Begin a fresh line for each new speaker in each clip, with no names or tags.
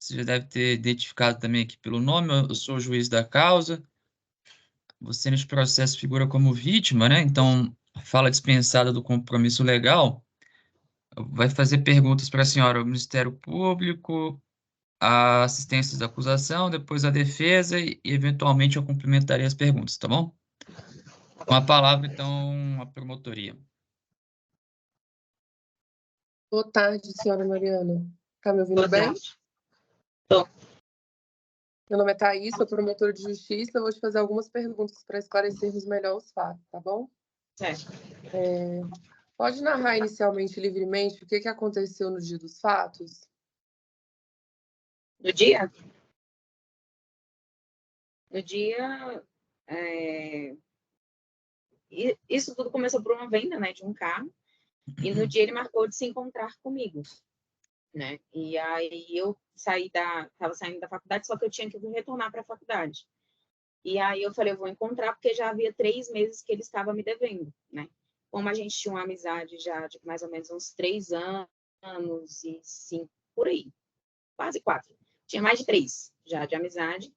Você já deve ter identificado também aqui pelo nome, eu sou o juiz da causa. Você, nesse processo, figura como vítima, né? Então, a fala dispensada do compromisso legal vai fazer perguntas para a senhora, o Ministério Público, a assistência da acusação, depois a defesa e, eventualmente, eu complementaria as perguntas, tá bom? Com a palavra, então, a promotoria.
Boa tarde, senhora Mariana. Está me ouvindo
Boa
bem?
tarde. Tô.
Meu nome é Thaís, sou promotora de justiça. Eu vou te fazer algumas perguntas para esclarecermos melhor os fatos, tá bom?
Certo.
Pode narrar inicialmente, livremente, o que aconteceu no dia dos fatos?
No dia? Isso tudo começou por uma venda, né, de um carro. E no dia ele marcou de se encontrar comigo, né? E aí eu estava saindo da faculdade, só que eu tinha que retornar para a faculdade. E aí eu falei, eu vou encontrar, porque já havia 3 meses que ele estava me devendo, né? Como a gente tinha uma amizade já de mais ou menos uns 3 anos e 5, por aí, quase 4. Tinha mais de 3 já de amizade.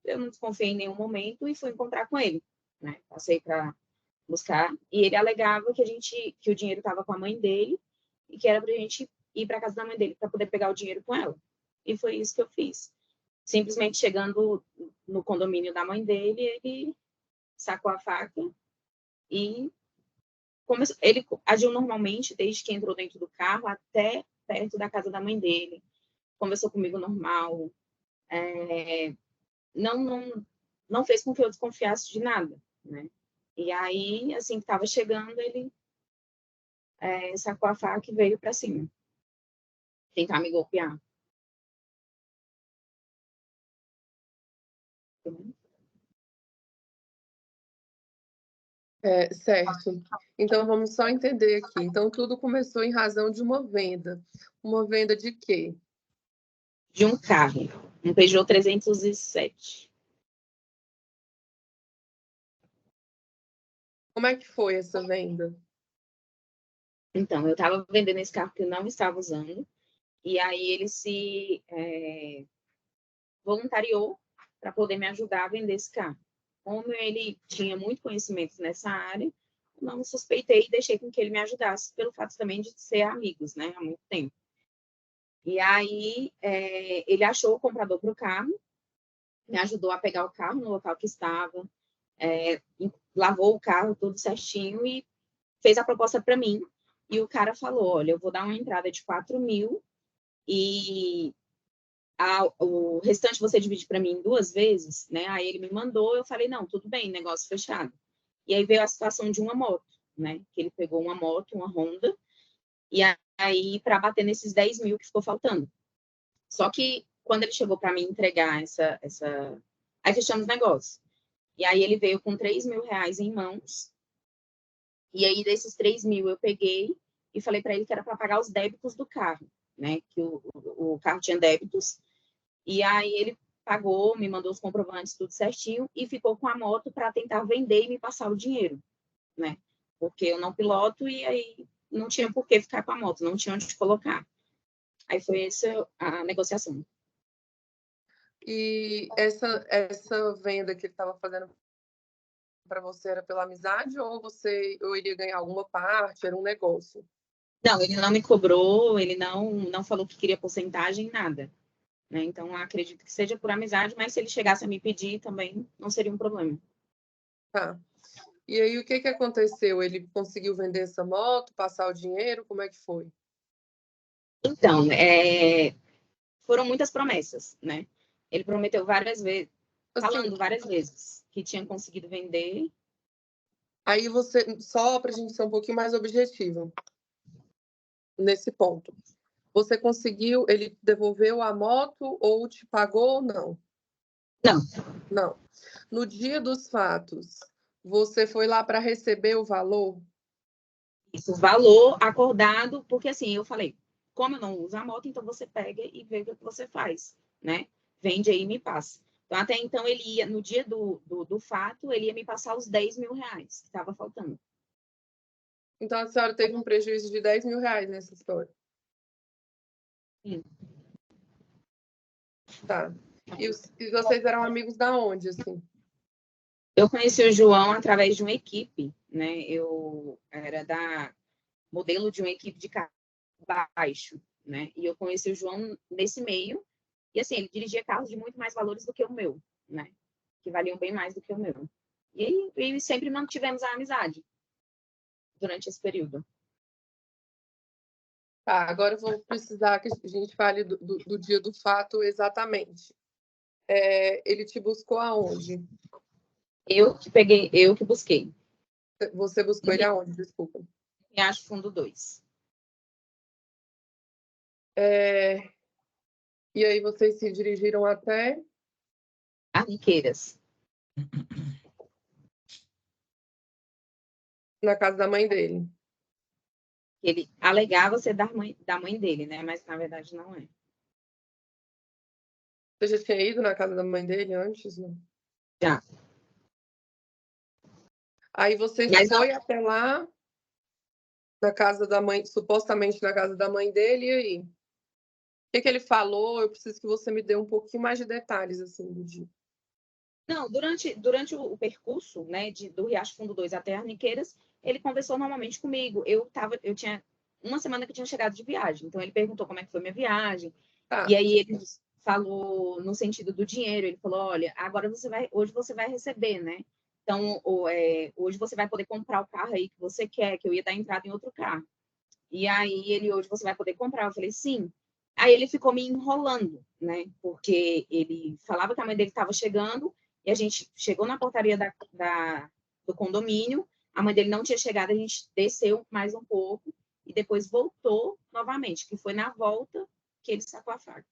Eu não desconfiei em nenhum momento e fui encontrar com ele, né? Passei para buscar e ele alegava que o dinheiro estava com a mãe dele e que era para a gente ir para casa da mãe dele para poder pegar o dinheiro com ela. E foi isso que eu fiz. Simplesmente chegando no condomínio da mãe dele, ele sacou a faca e começou. Ele agiu normalmente desde que entrou dentro do carro até perto da casa da mãe dele. Conversou comigo normal. Não fez com que eu desconfiasse de nada, né? E aí, assim que estava chegando, ele sacou a faca e veio para cima, tentar me golpear.
Certo. Então, vamos só entender aqui. Então, tudo começou em razão de uma venda. Uma venda de quê?
De um carro, um Peugeot 307.
Como é que foi essa venda?
Então, eu estava vendendo esse carro que eu não estava usando, e aí ele se voluntariou para poder me ajudar a vender esse carro. Como ele tinha muito conhecimento nessa área, não suspeitei e deixei com que ele me ajudasse, pelo fato também de ser amigos, né, há muito tempo. E aí, ele achou o comprador para o carro, me ajudou a pegar o carro no local que estava, lavou o carro tudo certinho e fez a proposta para mim. E o cara falou, olha, eu vou dar uma entrada de 4.000 e o restante você divide para mim em 2 vezes, né? Aí ele me mandou, eu falei, não, tudo bem, negócio fechado. E aí veio a situação de uma moto, né? Que ele pegou uma moto, uma Honda, e aí para bater nesses 10.000 que ficou faltando. Só que quando ele chegou para me entregar aí fechamos negócio. E aí ele veio com 3.000 reais em mãos. E aí desses 3.000 eu peguei e falei para ele que era para pagar os débitos do carro, né? Que o carro tinha débitos. E aí ele pagou, me mandou os comprovantes, tudo certinho, e ficou com a moto para tentar vender e me passar o dinheiro, né? Porque eu não piloto e aí não tinha por que ficar com a moto, não tinha onde colocar. Aí foi essa a negociação.
E essa venda que ele estava fazendo para você era pela amizade ou eu iria ganhar alguma parte, era um negócio?
Não, ele não me cobrou, ele não falou que queria porcentagem, nada. Né? Então, acredito que seja por amizade, mas se ele chegasse a me pedir também, não seria um problema.
Tá. E aí, o que aconteceu? Ele conseguiu vender essa moto, passar o dinheiro? Como é que foi?
Então, foram muitas promessas, né? Ele prometeu várias vezes, falando várias vezes que tinha conseguido vender.
Aí você, só para a gente ser um pouquinho mais objetivo nesse ponto, você conseguiu, ele devolveu a moto ou te pagou ou não?
Não.
Não. No dia dos fatos, você foi lá para receber o valor?
Isso, o valor acordado, porque assim, eu falei, como eu não uso a moto, então você pega e vê o que você faz, né? Vende aí e me passa. Então, até então, ele ia, no dia do fato, ele ia me passar os 10.000 reais que estava faltando.
Então, a senhora teve um prejuízo de 10.000 reais nessa história?
Sim.
Tá. E vocês eram amigos da onde, assim?
Eu conheci o João através de uma equipe, né? Eu era modelo de uma equipe de carro baixo, né? E eu conheci o João nesse meio. E assim, ele dirigia carros de muito mais valores do que o meu, né? Que valiam bem mais do que o meu. E sempre mantivemos a amizade durante esse período.
Tá, agora eu vou precisar que a gente fale do dia do fato exatamente. Ele te buscou aonde?
Eu que busquei.
Você buscou ele aonde, desculpa?
Riacho Fundo 2.
E aí vocês se dirigiram até
Arniqueiras.
na casa da mãe dele.
Ele alegava ser da mãe dele, né? Mas na verdade não é.
Você já tinha ido na casa da mãe dele antes, não?
Já.
Aí você
Mas
foi até lá, na casa da mãe, supostamente na casa da mãe dele, e aí? O que ele falou? Eu preciso que você me dê um pouquinho mais de detalhes, assim, do dia.
não, durante o percurso, né, do Riacho Fundo 2 até Arniqueiras, ele conversou normalmente comigo. Eu tinha uma semana que eu tinha chegado de viagem, então ele perguntou como é que foi minha viagem.
Tá.
E aí ele falou no sentido do dinheiro, ele falou: "Olha, agora hoje você vai receber, né? Então, hoje você vai poder comprar o carro aí que você quer, que eu ia dar entrada em outro carro. E aí hoje você vai poder comprar". Eu falei: "Sim". Aí ele ficou me enrolando, né? Porque ele falava que a mãe dele estava chegando e a gente chegou na portaria do condomínio, a mãe dele não tinha chegado, a gente desceu mais um pouco e depois voltou novamente, que foi na volta que ele sacou a faca.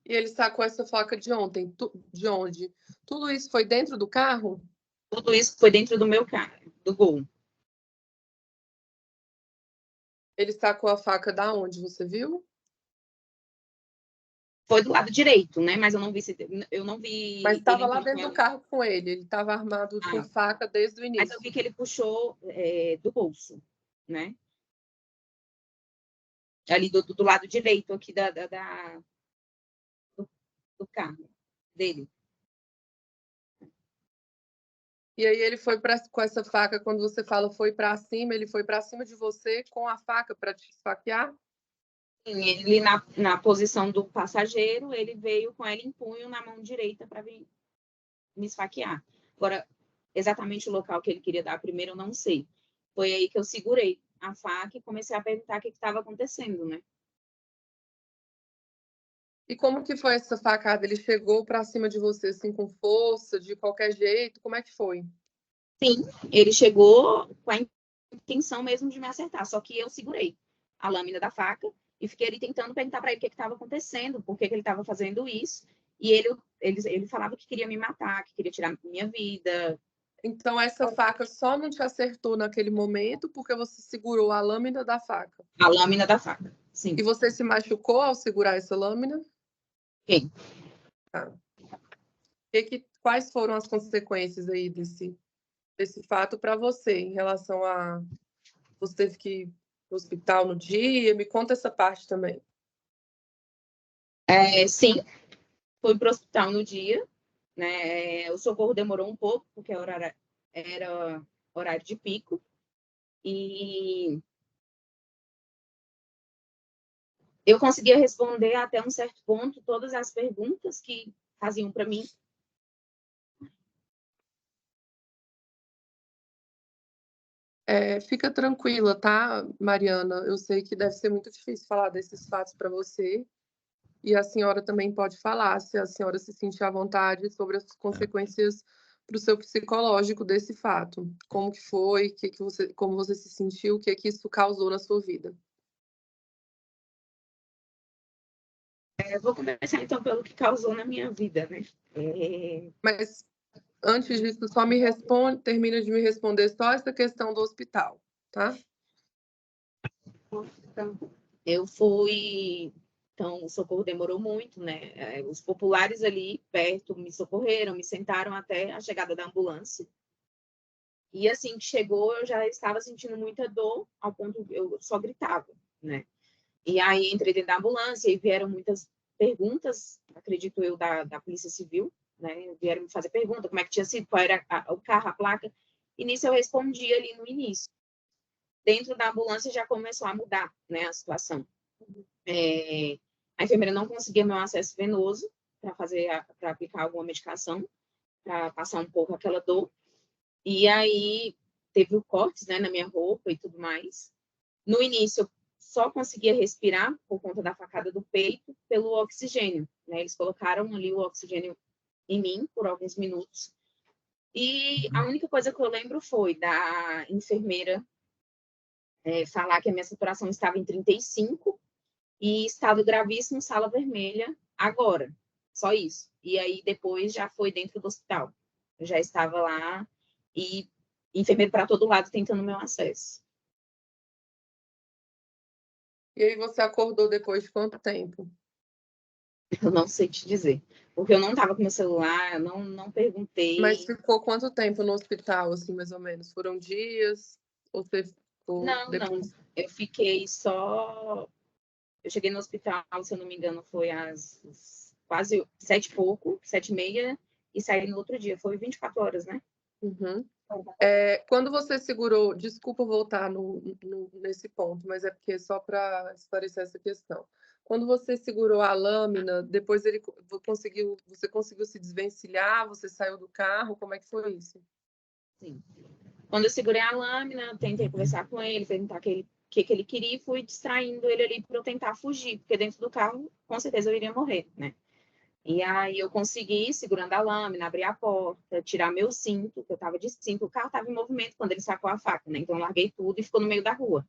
E ele sacou essa faca de ontem? De onde? Tudo isso foi dentro do carro?
Tudo isso foi dentro do meu carro, do Gol.
Ele sacou a faca da onde? Você viu?
Foi do lado direito, né? Mas eu não vi
Mas estava
ele
lá
entrando com
dentro do
ela.
carro com ele. Ele estava armado com faca desde o
Mas eu
início.
vi que ele puxou do bolso, né? Ali do lado direito aqui do carro dele.
E aí ele foi com essa faca, quando você fala foi para cima, ele foi para cima de você com a faca para te esfaquear?
Sim, ele na posição do passageiro, ele veio com ela em punho na mão direita para vir me esfaquear. Agora, exatamente o local que ele queria dar primeiro, eu não sei. Foi aí que eu segurei a faca e comecei a perguntar o que estava acontecendo, né?
E como que foi essa facada? Ele chegou para cima de você assim com força, de qualquer jeito? Como é que foi?
Sim, ele chegou com a intenção mesmo de me acertar, só que eu segurei a lâmina da faca e fiquei ali tentando perguntar para ele o que estava acontecendo, por que ele estava fazendo isso. E ele falava que queria me matar, que queria tirar minha vida.
Então essa faca só não te acertou naquele momento porque você segurou a lâmina da faca.
A lâmina da faca, sim.
E você se machucou ao segurar essa lâmina?
Sim.
Tá. Quais foram as consequências aí desse fato para você em relação a você teve que ir no hospital no dia? Me conta essa parte também.
Sim, fui para o hospital no dia, né? O socorro demorou um pouco, porque era horário de pico. E eu conseguia responder até um certo ponto todas as perguntas que faziam para mim.
Fica tranquila, tá, Mariana? Eu sei que deve ser muito difícil falar desses fatos para você. E a senhora também pode falar, se a senhora se sentir à vontade, sobre as consequências para o seu psicológico desse fato. Como que foi, como você se sentiu, o que isso causou na sua vida.
Vou começar, então, pelo que causou na minha vida, né?
Mas, antes disso, só me responde, termina de me responder só essa questão do hospital, tá?
Eu fui... Então, o socorro demorou muito, né? Os populares ali perto me socorreram, me sentaram até a chegada da ambulância. E assim que chegou, eu já estava sentindo muita dor, ao ponto que eu só gritava, né? E aí entrei dentro da ambulância e vieram muitas perguntas, acredito eu, da Polícia Civil, né? Vieram me fazer pergunta, como é que tinha sido, qual era o carro, a placa. E nisso eu respondi ali no início. Dentro da ambulância já começou a mudar, né, a situação. A enfermeira não conseguia meu acesso venoso para aplicar alguma medicação, para passar um pouco aquela dor. E aí teve o cortes, né, na minha roupa e tudo mais. No início, eu só conseguia respirar por conta da facada do peito pelo oxigênio, né? Eles colocaram ali o oxigênio em mim por alguns minutos. E a única coisa que eu lembro foi da enfermeira falar que a minha saturação estava em 35 e estado gravíssimo, sala vermelha, agora. Só isso. E aí depois já foi dentro do hospital. Eu já estava lá e enfermeiro para todo lado tentando meu acesso.
E aí você acordou depois de quanto tempo?
Eu não sei te dizer, porque eu não estava com meu celular, eu não perguntei.
Mas ficou quanto tempo no hospital, assim, mais ou menos? Foram dias? Ou você ficou
Não. Eu fiquei só... Eu cheguei no hospital, se eu não me engano, foi às quase 7 e pouco, 7h30, e saí no outro dia. Foi 24 horas, né?
Uhum. Quando você segurou, desculpa voltar nesse ponto, mas é porque só para esclarecer essa questão. Quando você segurou a lâmina, depois você conseguiu se desvencilhar, você saiu do carro, como é que foi isso?
Sim. Quando eu segurei a lâmina, tentei conversar com ele, perguntar o que ele queria e fui distraindo ele ali para eu tentar fugir, porque dentro do carro, com certeza, eu iria morrer, né? E aí eu consegui, segurando a lâmina, abrir a porta, tirar meu cinto, que eu estava de cinto. O carro estava em movimento quando ele sacou a faca, né? Então eu larguei tudo e ficou no meio da rua.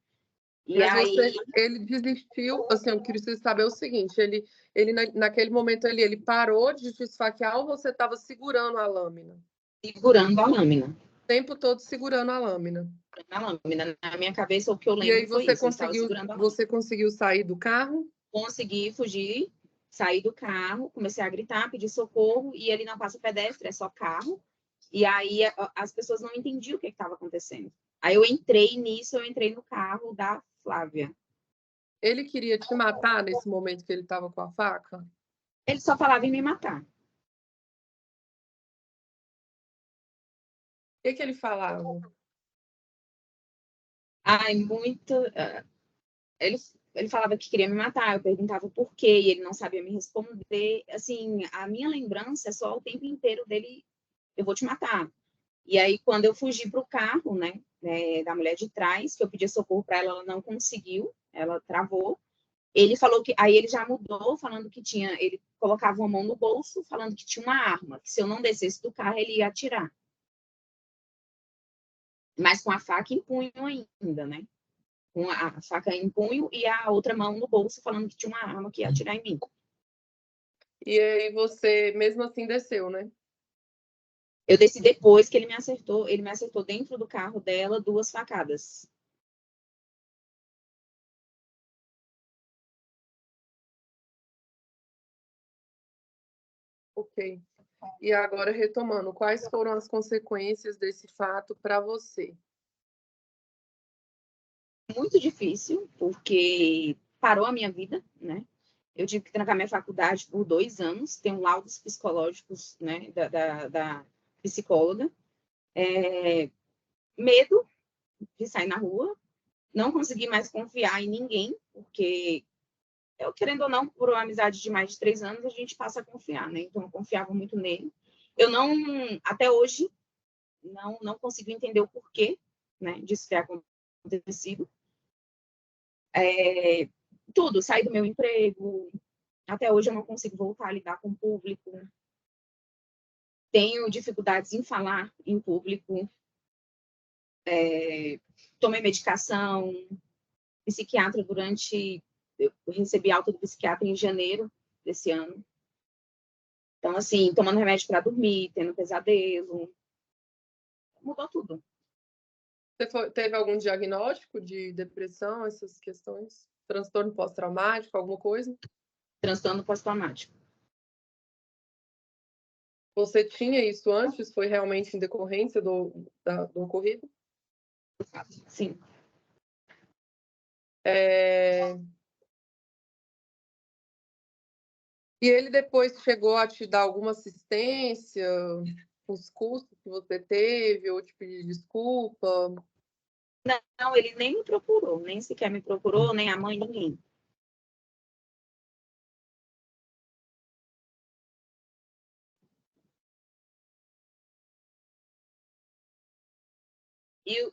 E
Mas
aí...
ele desistiu, assim, eu queria saber o seguinte, ele naquele momento ali, ele parou de te esfaquear ou você estava segurando a lâmina?
Segurando a lâmina.
O tempo todo segurando a lâmina.
Na lâmina. Na minha cabeça, o que eu
E aí
lembro foi isso. Eu estava segurando a lâmina.
você conseguiu sair do carro?
Consegui fugir, saí do carro, comecei a gritar, pedir socorro, e ele não passa pedestre, é só carro. E aí as pessoas não entendiam o que estava acontecendo. Aí eu entrei no carro da Flávia.
Ele queria te matar nesse momento que ele estava com a faca?
Ele só falava em me matar.
O que ele falava?
Ai, muito... Ele falava que queria me matar, eu perguntava por quê, e ele não sabia me responder. Assim, a minha lembrança é só o tempo inteiro dele, eu vou te matar. E aí, quando eu fugi para o carro, né, da mulher de trás, que eu pedi socorro para ela, ela não conseguiu, ela travou. Ele falou que, aí ele já mudou, falando que tinha, ele colocava uma mão no bolso, falando que tinha uma arma, que se eu não descesse do carro, ele ia atirar. Mas com a faca em punho ainda, né? Com a faca em punho e a outra mão no bolso, falando que tinha uma arma que ia atirar em mim.
E aí você, mesmo assim, desceu, né?
Eu desci depois que ele me acertou dentro do carro dela 2 facadas.
Ok. E agora, retomando, quais foram as consequências desse fato para você?
Muito difícil, porque parou a minha vida, né? Eu tive que trancar minha faculdade por 2 anos, tenho laudos psicológicos, né, da psicóloga. Medo de sair na rua, não consegui mais confiar em ninguém, porque eu, querendo ou não, por uma amizade de mais de 3 anos, a gente passa a confiar, né? Então, eu confiava muito nele. Eu não, até hoje, não consigo entender o porquê, né, disso ter acontecido. Tudo, sair do meu emprego, até hoje eu não consigo voltar a lidar com o público. Tenho dificuldades em falar em público. Tomei medicação, psiquiatra eu recebi alta do psiquiatra em janeiro desse ano. Então, assim, tomando remédio para dormir, tendo pesadelo, mudou tudo.
Você teve algum diagnóstico de depressão, essas questões? Transtorno pós-traumático, alguma coisa?
Transtorno pós-traumático.
Você tinha isso antes? Foi realmente em decorrência do ocorrido?
Sim.
E ele depois chegou a te dar alguma assistência, os custos que você teve, ou te pedir desculpa?
Não, ele nem me procurou, nem sequer me procurou, nem a mãe, ninguém. E,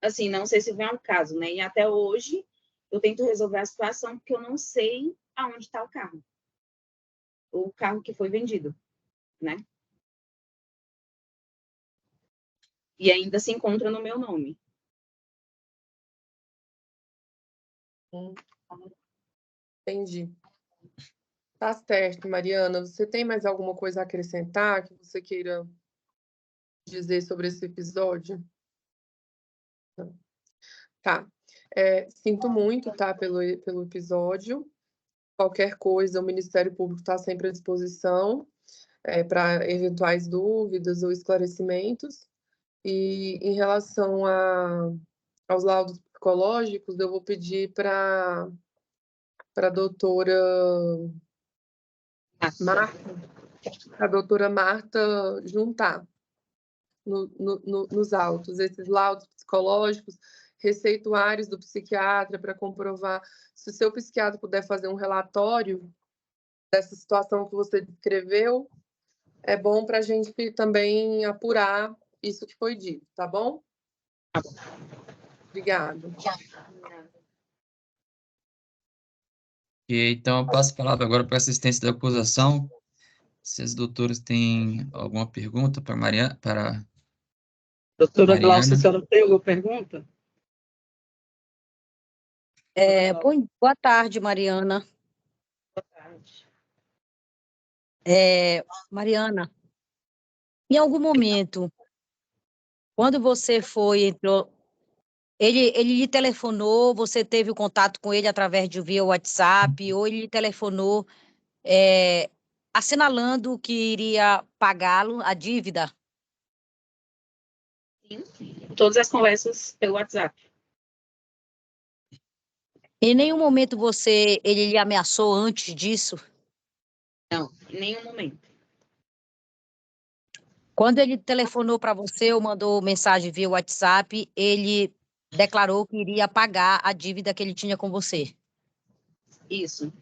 assim, não sei se vem ao caso, né? E até hoje eu tento resolver a situação porque eu não sei aonde está o carro que foi vendido, né? E ainda se encontra no meu nome.
Entendi. Tá certo, Mariana. Você tem mais alguma coisa a acrescentar que você queira dizer sobre esse episódio? Tá. Sinto muito, tá, pelo episódio. Qualquer coisa, o Ministério Público está sempre à disposição para eventuais dúvidas ou esclarecimentos. E em relação aos laudos psicológicos, eu vou pedir para a doutora Marta juntar nos autos esses laudos psicológicos, receituários do psiquiatra para comprovar. Se o seu psiquiatra puder fazer um relatório dessa situação que você descreveu, é bom para a gente também apurar isso que foi dito, tá bom?
Tá bom.
Obrigada.
E então, eu passo a palavra agora para a assistência da acusação. Se as doutoras têm alguma pergunta para Mariana.
Doutora Glaucia, a senhora tem alguma pergunta?
Boa tarde, Mariana.
Boa tarde.
Mariana, em algum momento, quando você entrou, ele lhe telefonou, você teve o contato com ele através de via WhatsApp, ou ele lhe telefonou assinalando que iria pagá-lo, a dívida?
Sim, todas as conversas pelo WhatsApp.
Em nenhum momento ele lhe ameaçou antes disso?
Não, em nenhum momento.
Quando ele telefonou para você ou mandou mensagem via WhatsApp, ele declarou que iria pagar a dívida que ele tinha com você?
Isso.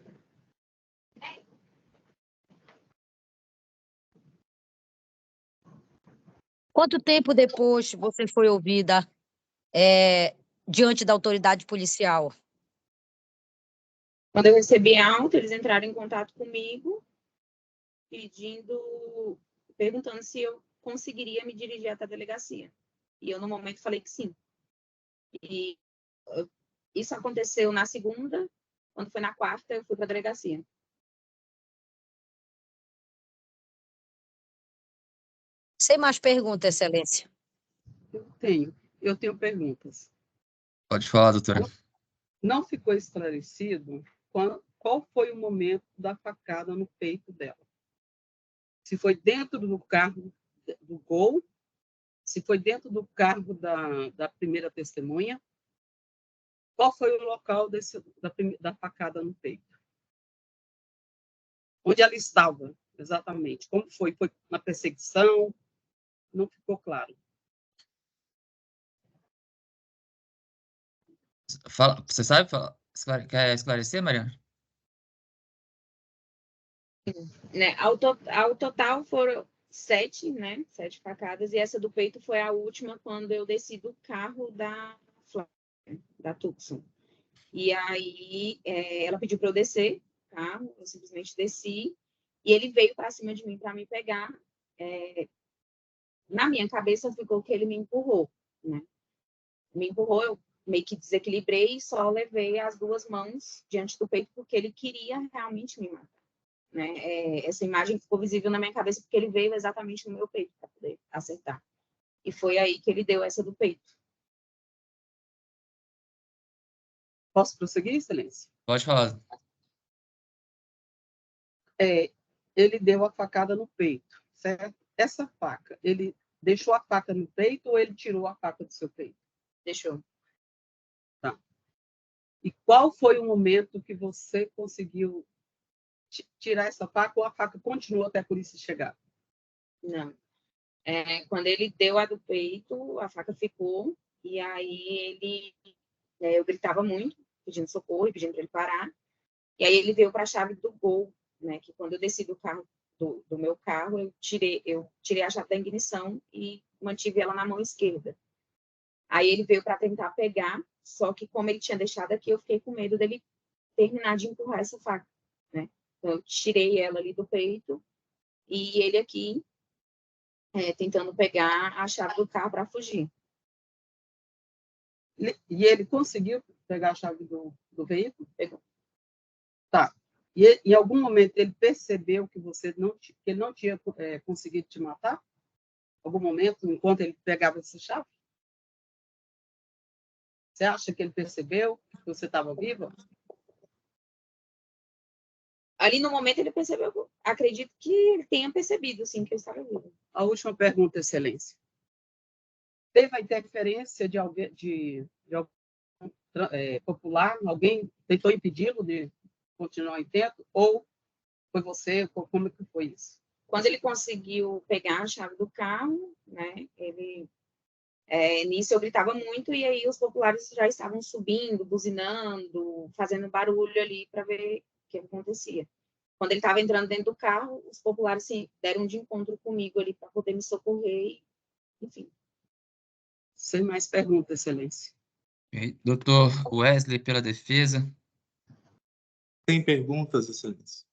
Quanto tempo depois você foi ouvida diante da autoridade policial?
Quando eu recebi a auto, eles entraram em contato comigo, perguntando se eu conseguiria me dirigir até a delegacia. E eu, no momento, falei que sim. E isso aconteceu na segunda, quando foi na quarta, eu fui para a delegacia.
Sem mais perguntas, Excelência.
Eu tenho perguntas.
Pode falar, doutora.
Não ficou esclarecido qual foi o momento da facada no peito dela. Se foi dentro do carro do Gol, se foi dentro do carro da primeira testemunha, qual foi o local da facada no peito? Onde ela estava, exatamente? Como foi? Foi na perseguição? Não ficou claro.
Você sabe quer esclarecer, Mariana?
Né, ao total foram 7, né? 7 facadas, e essa do peito foi a última quando eu desci do carro da Flávia, da Tucson. E aí ela pediu para eu descer o carro, eu simplesmente desci, e ele veio para cima de mim para me pegar. Na minha cabeça ficou que ele me empurrou, né? Me empurrou, eu meio que desequilibrei e só levei as duas mãos diante do peito porque ele queria realmente me matar. Né? Essa imagem ficou visível na minha cabeça porque ele veio exatamente no meu peito para poder acertar. E foi aí que ele deu essa do peito.
Posso prosseguir, Excelência?
Pode falar.
Ele deu a facada no peito, certo? Essa faca, ele deixou a faca no peito ou ele tirou a faca do seu peito?
Deixou.
Tá. E qual foi o momento que você conseguiu tirar essa faca ou a faca continuou até a polícia chegar?
Não. Quando ele deu a do peito, a faca ficou, e aí eu gritava muito, pedindo socorro e pedindo para ele parar, e aí ele veio para a chave do Gol, né, que quando eu desci do carro, do meu carro, eu tirei a chave da ignição e mantive ela na mão esquerda. Aí ele veio para tentar pegar, só que como ele tinha deixado aqui, eu fiquei com medo dele terminar de empurrar essa faca, né? Então eu tirei ela ali do peito e ele aqui tentando pegar a chave do carro para fugir.
E ele conseguiu pegar a chave do veículo?
Pegou.
Tá. E em algum momento ele percebeu que ele não tinha conseguido te matar? Algum momento, enquanto ele pegava essa chave? Você acha que ele percebeu que você estava viva?
Ali no momento ele percebeu, acredito que ele tenha percebido, sim, que eu estava viva.
A última pergunta, Excelência. Teve a interferência de alguém, popular? Alguém tentou impedi-lo de continuar o intento? Ou foi você? Como que foi isso?
Quando ele conseguiu pegar a chave do carro, né, nisso eu gritava muito, e aí os populares já estavam subindo, buzinando, fazendo barulho ali para ver o que acontecia. Quando ele estava entrando dentro do carro, os populares se deram de encontro comigo ali para poder me socorrer, enfim.
Sem mais perguntas, Excelência.
Ok. Doutor Wesley, pela defesa.
Tem perguntas, Excelência?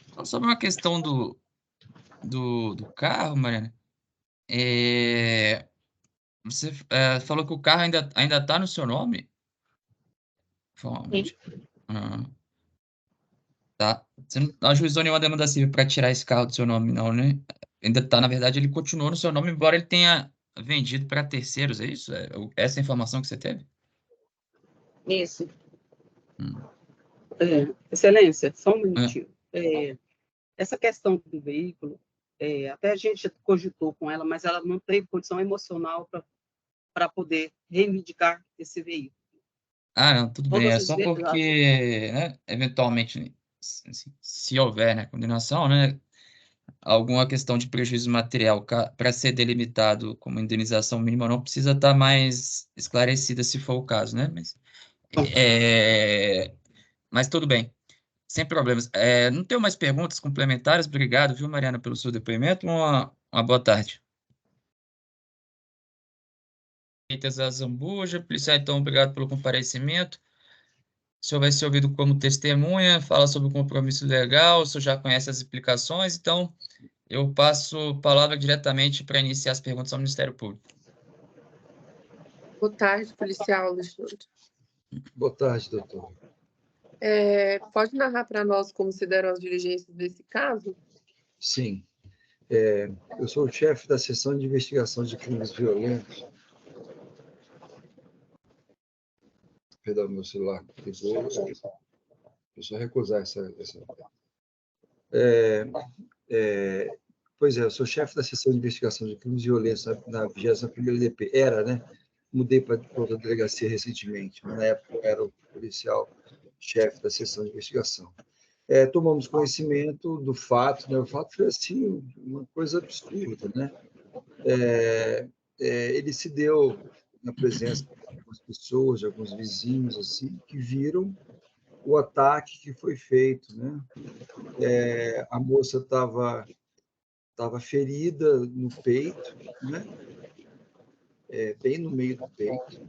Então, sobre uma questão do carro, Mariana, você falou que o carro ainda está no seu nome?
Sim.
Tá. Você não ajuizou nenhuma demanda civil para tirar esse carro do seu nome, não, né? Ainda está, na verdade, ele continuou no seu nome, embora ele tenha vendido para terceiros, é isso? Essa é a informação que você teve?
Isso.
Excelência, só um minutinho. Essa questão do veículo, até a gente cogitou com ela, mas ela não teve condição emocional para poder reivindicar esse veículo.
Não, tudo bem. É só porque, né, eventualmente, se houver, né, condenação, né, alguma questão de prejuízo material para ser delimitado como indenização mínima não precisa estar mais esclarecida se for o caso, né? Mas tudo bem, sem problemas. Não tenho mais perguntas complementares. Obrigado, viu, Mariana, pelo seu depoimento. Uma boa tarde. Feitas a Zambuja, policial, então, obrigado pelo comparecimento. O senhor vai ser ouvido como testemunha, fala sobre o compromisso legal, o senhor já conhece as implicações, então eu passo a palavra diretamente para iniciar as perguntas ao Ministério Público.
Boa tarde, policial Alexandre.
Boa tarde, doutor.
Pode narrar para nós como se deram as diligências desse caso?
Sim. Eu sou o chefe da seção de investigação de crimes violentos. Perdão, meu celular ligou. Deixa eu só recusar essa. Pois é, eu sou chefe da seção de investigação de crimes violentos na 21ª DP. Era, né? Mudei para outra delegacia recentemente, mas na época eu era o policial-chefe da seção de investigação. Tomamos conhecimento do fato, né? O fato foi assim, uma coisa absurda, né? Ele se deu na presença de algumas pessoas, de alguns vizinhos, assim, que viram o ataque que foi feito, né? A moça estava ferida no peito, né? Bem no meio do peito,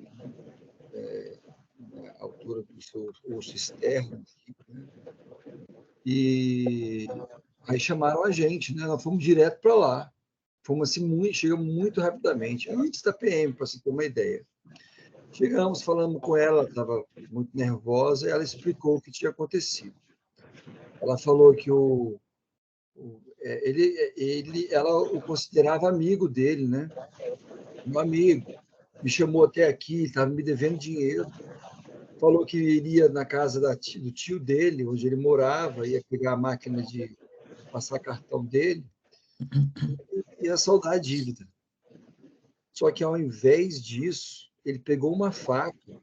na altura do seu osso externo, né? E aí chamaram a gente, né? Nós fomos direto para lá. Fomos assim, chegamos muito rapidamente, antes da PM, para você ter uma ideia. Chegamos, falamos com ela, estava muito nervosa, e ela explicou o que tinha acontecido. Ela falou que ela o considerava amigo dele, né? Um amigo. Me chamou até aqui, estava me devendo dinheiro. Falou que iria na casa do tio dele, onde ele morava, ia pegar a máquina de passar cartão dele, e ia saldar a dívida. Só que, ao invés disso, ele pegou uma faca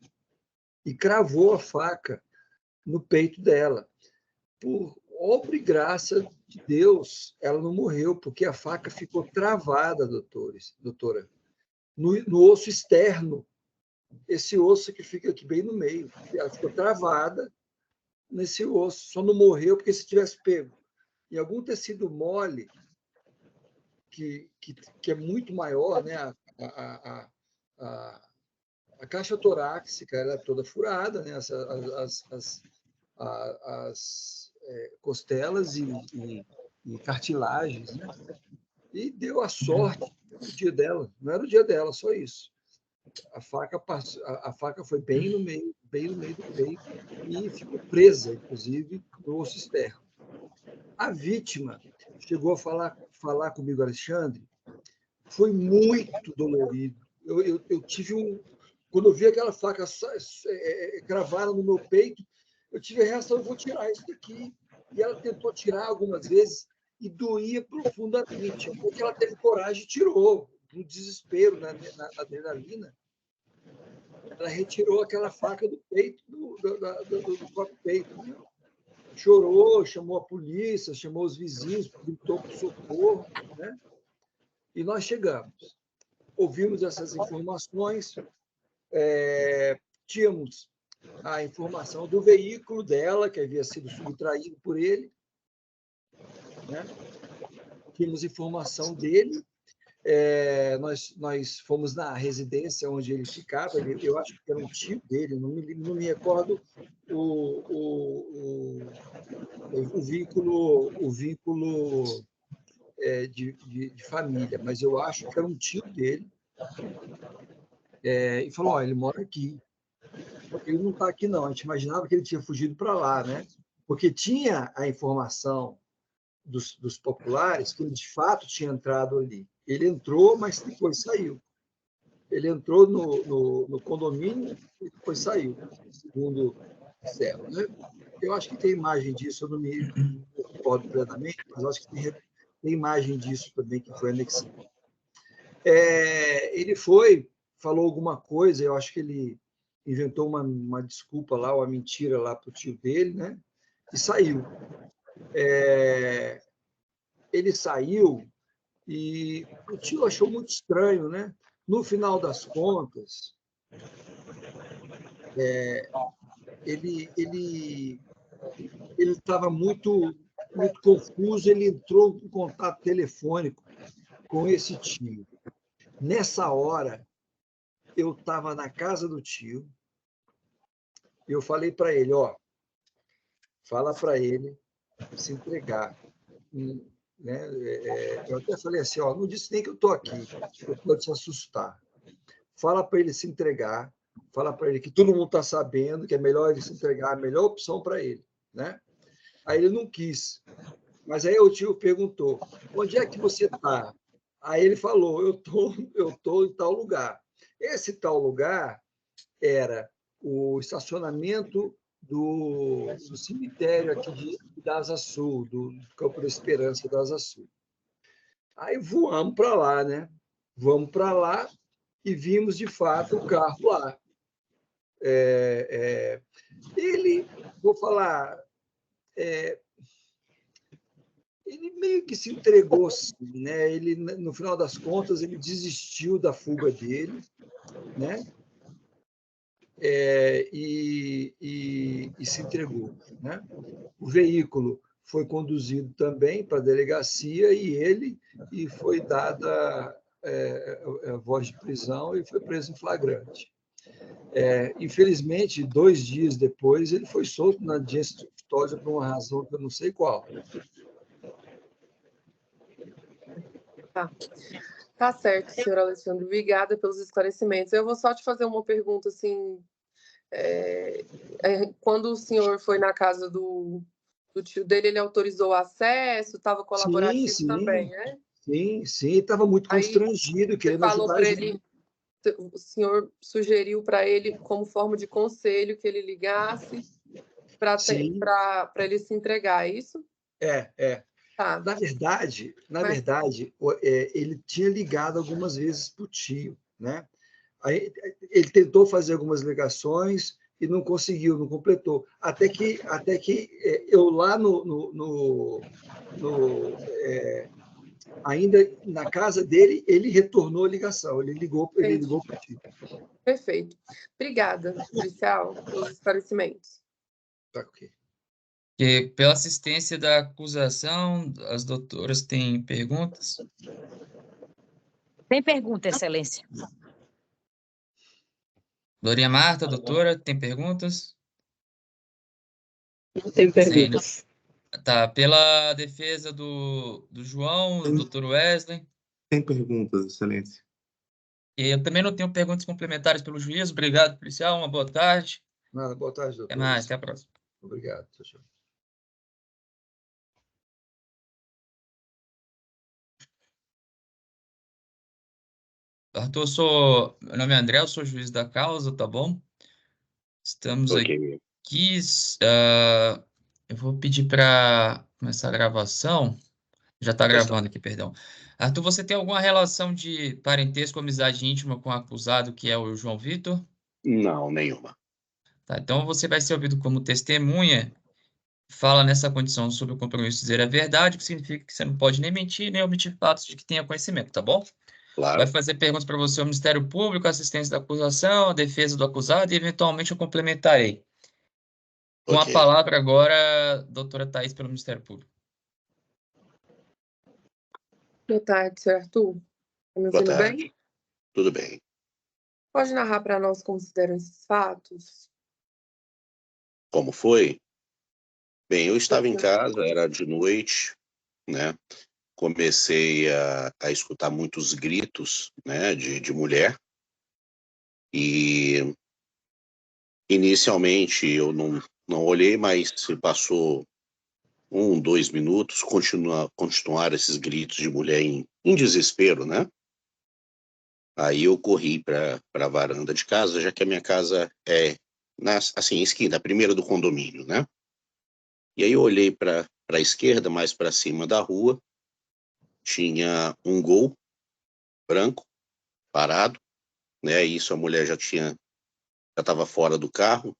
e cravou a faca no peito dela. por obra e graça de Deus, ela não morreu, porque a faca ficou travada, doutora, no osso externo, esse osso que fica aqui bem no meio. Ela ficou travada nesse osso, só não morreu porque se tivesse pego em algum tecido mole, que é muito maior, né? A caixa torácica ela é toda furada, né? As costelas e cartilagens, né? E deu a sorte o dia dela, não era o dia dela, só isso. A faca foi bem no meio do peito e ficou presa, inclusive, no osso externo. A vítima chegou a falar comigo, Alexandre, foi muito dolorido. Eu tive quando eu vi aquela faca cravada no meu peito, eu tive a reação, eu vou tirar isso daqui. E ela tentou tirar algumas vezes e doía profundamente. Porque ela teve coragem e tirou, no desespero, na adrenalina. Ela retirou aquela faca do peito, do próprio peito. Né? Chorou, chamou a polícia, chamou os vizinhos, gritou por socorro. Né? E nós chegamos. Ouvimos essas informações, tínhamos a informação do veículo dela, que havia sido subtraído por ele, né? Tínhamos informação dele, nós fomos na residência onde ele ficava, eu acho que era um tio dele, não me recordo o vínculo de família, mas eu acho que era um tio dele, e falou, ele mora aqui. Ele não está aqui, não. A gente imaginava que ele tinha fugido para lá, né? Porque tinha a informação dos populares que ele, de fato, tinha entrado ali. Ele entrou, mas depois saiu. Ele entrou no condomínio e depois saiu, segundo disseram, né? Eu acho que tem imagem disso, eu não me recordo plenamente, mas acho que tem imagem disso também, que foi anexado. Ele falou alguma coisa, eu acho que ele inventou uma desculpa lá, uma mentira lá para o tio dele, né? E saiu. Ele saiu e o tio achou muito estranho, né? No final das contas, ele estava muito confuso, ele entrou em contato telefônico com esse tio. Nessa hora, eu estava na casa do tio, eu falei para ele, fala para ele se entregar. Né? Eu até falei assim, não disse nem que eu estou aqui, eu pode se assustar. Fala para ele se entregar, fala para ele que todo mundo está sabendo que é melhor ele se entregar, a melhor opção para ele. Né? Aí ele não quis. Mas aí o tio perguntou, onde é que você está? Aí ele falou, eu tô em tal lugar. Esse tal lugar era o estacionamento do cemitério aqui da Asa Sul, do Campo da Esperança da Asa Sul. Aí voamos para lá, né? Vamos para lá e vimos, de fato, o carro lá. Ele, vou falar, ele meio que se entregou, assim, né? Ele, no final das contas, ele desistiu da fuga dele, né? E se entregou, né? O veículo foi conduzido também para a delegacia e foi dada a voz de prisão e foi preso em flagrante. Infelizmente, 2 dias depois, ele foi solto na audiência de custódia por uma razão que eu não sei qual.
Tá certo, senhor Alexandre. Obrigada pelos esclarecimentos. Eu vou só te fazer uma pergunta, assim, quando o senhor foi na casa do tio dele, ele autorizou o acesso, estava colaborativo também, né?
Sim, estava muito constrangido, querendo ajudar a gente.
O senhor sugeriu para ele, como forma de conselho, que ele ligasse para ele se entregar, é isso?
Tá. Na verdade, ele tinha ligado algumas vezes para o tio, né? Aí, ele tentou fazer algumas ligações, e não conseguiu, não completou. Até que eu lá ainda na casa dele, ele retornou a ligação, ele ligou para ti.
Perfeito. Obrigada, policial, pelos esclarecimentos.
Tá, ok.
E pela assistência da acusação, as doutoras têm perguntas?
Tem pergunta, Excelência?
Dorinha Marta, doutora, tem perguntas?
Não tem perguntas.
Sim, tá. Pela defesa do João, do doutor Wesley.
Tem perguntas, Excelência.
E eu também não tenho perguntas complementares pelo juiz. Obrigado, policial. Uma boa tarde.
Nada, boa tarde, doutor.
Até mais. Até a próxima.
Obrigado. Tchau.
Arthur, meu nome é André, eu sou juiz da causa, tá bom? Estamos
Ok.
aqui. Eu vou pedir para começar a gravação. Já está gravando aqui, perdão. Arthur, você tem alguma relação de parentesco, amizade íntima com o acusado, que é o João Vitor?
Não, nenhuma.
Tá, então você vai ser ouvido como testemunha. Fala nessa condição sobre o compromisso de dizer a verdade, o que significa que você não pode nem mentir, nem omitir fatos de que tenha conhecimento, tá bom?
Claro.
Vai fazer perguntas para você o Ministério Público, a assistência da acusação, a defesa do acusado e, eventualmente, eu complementarei. Com a palavra agora, doutora Thaís, pelo Ministério Público.
Boa tarde, senhor Arthur. Tá me
Boa
ouvindo
tarde.
bem?
Tudo bem.
Pode narrar para nós como consideram esses fatos?
Como foi? Bem, eu estava em casa, era de noite, né? Comecei a escutar muitos gritos, né, de mulher. E inicialmente eu não olhei, mas se passou 2 minutos, continuaram esses gritos de mulher em desespero, né? Aí eu corri para a varanda de casa, já que a minha casa é assim, esquina, a primeira do condomínio, né? E aí eu olhei para a esquerda, mais para cima da rua, tinha um Gol branco parado, né? Isso a mulher já estava fora do carro.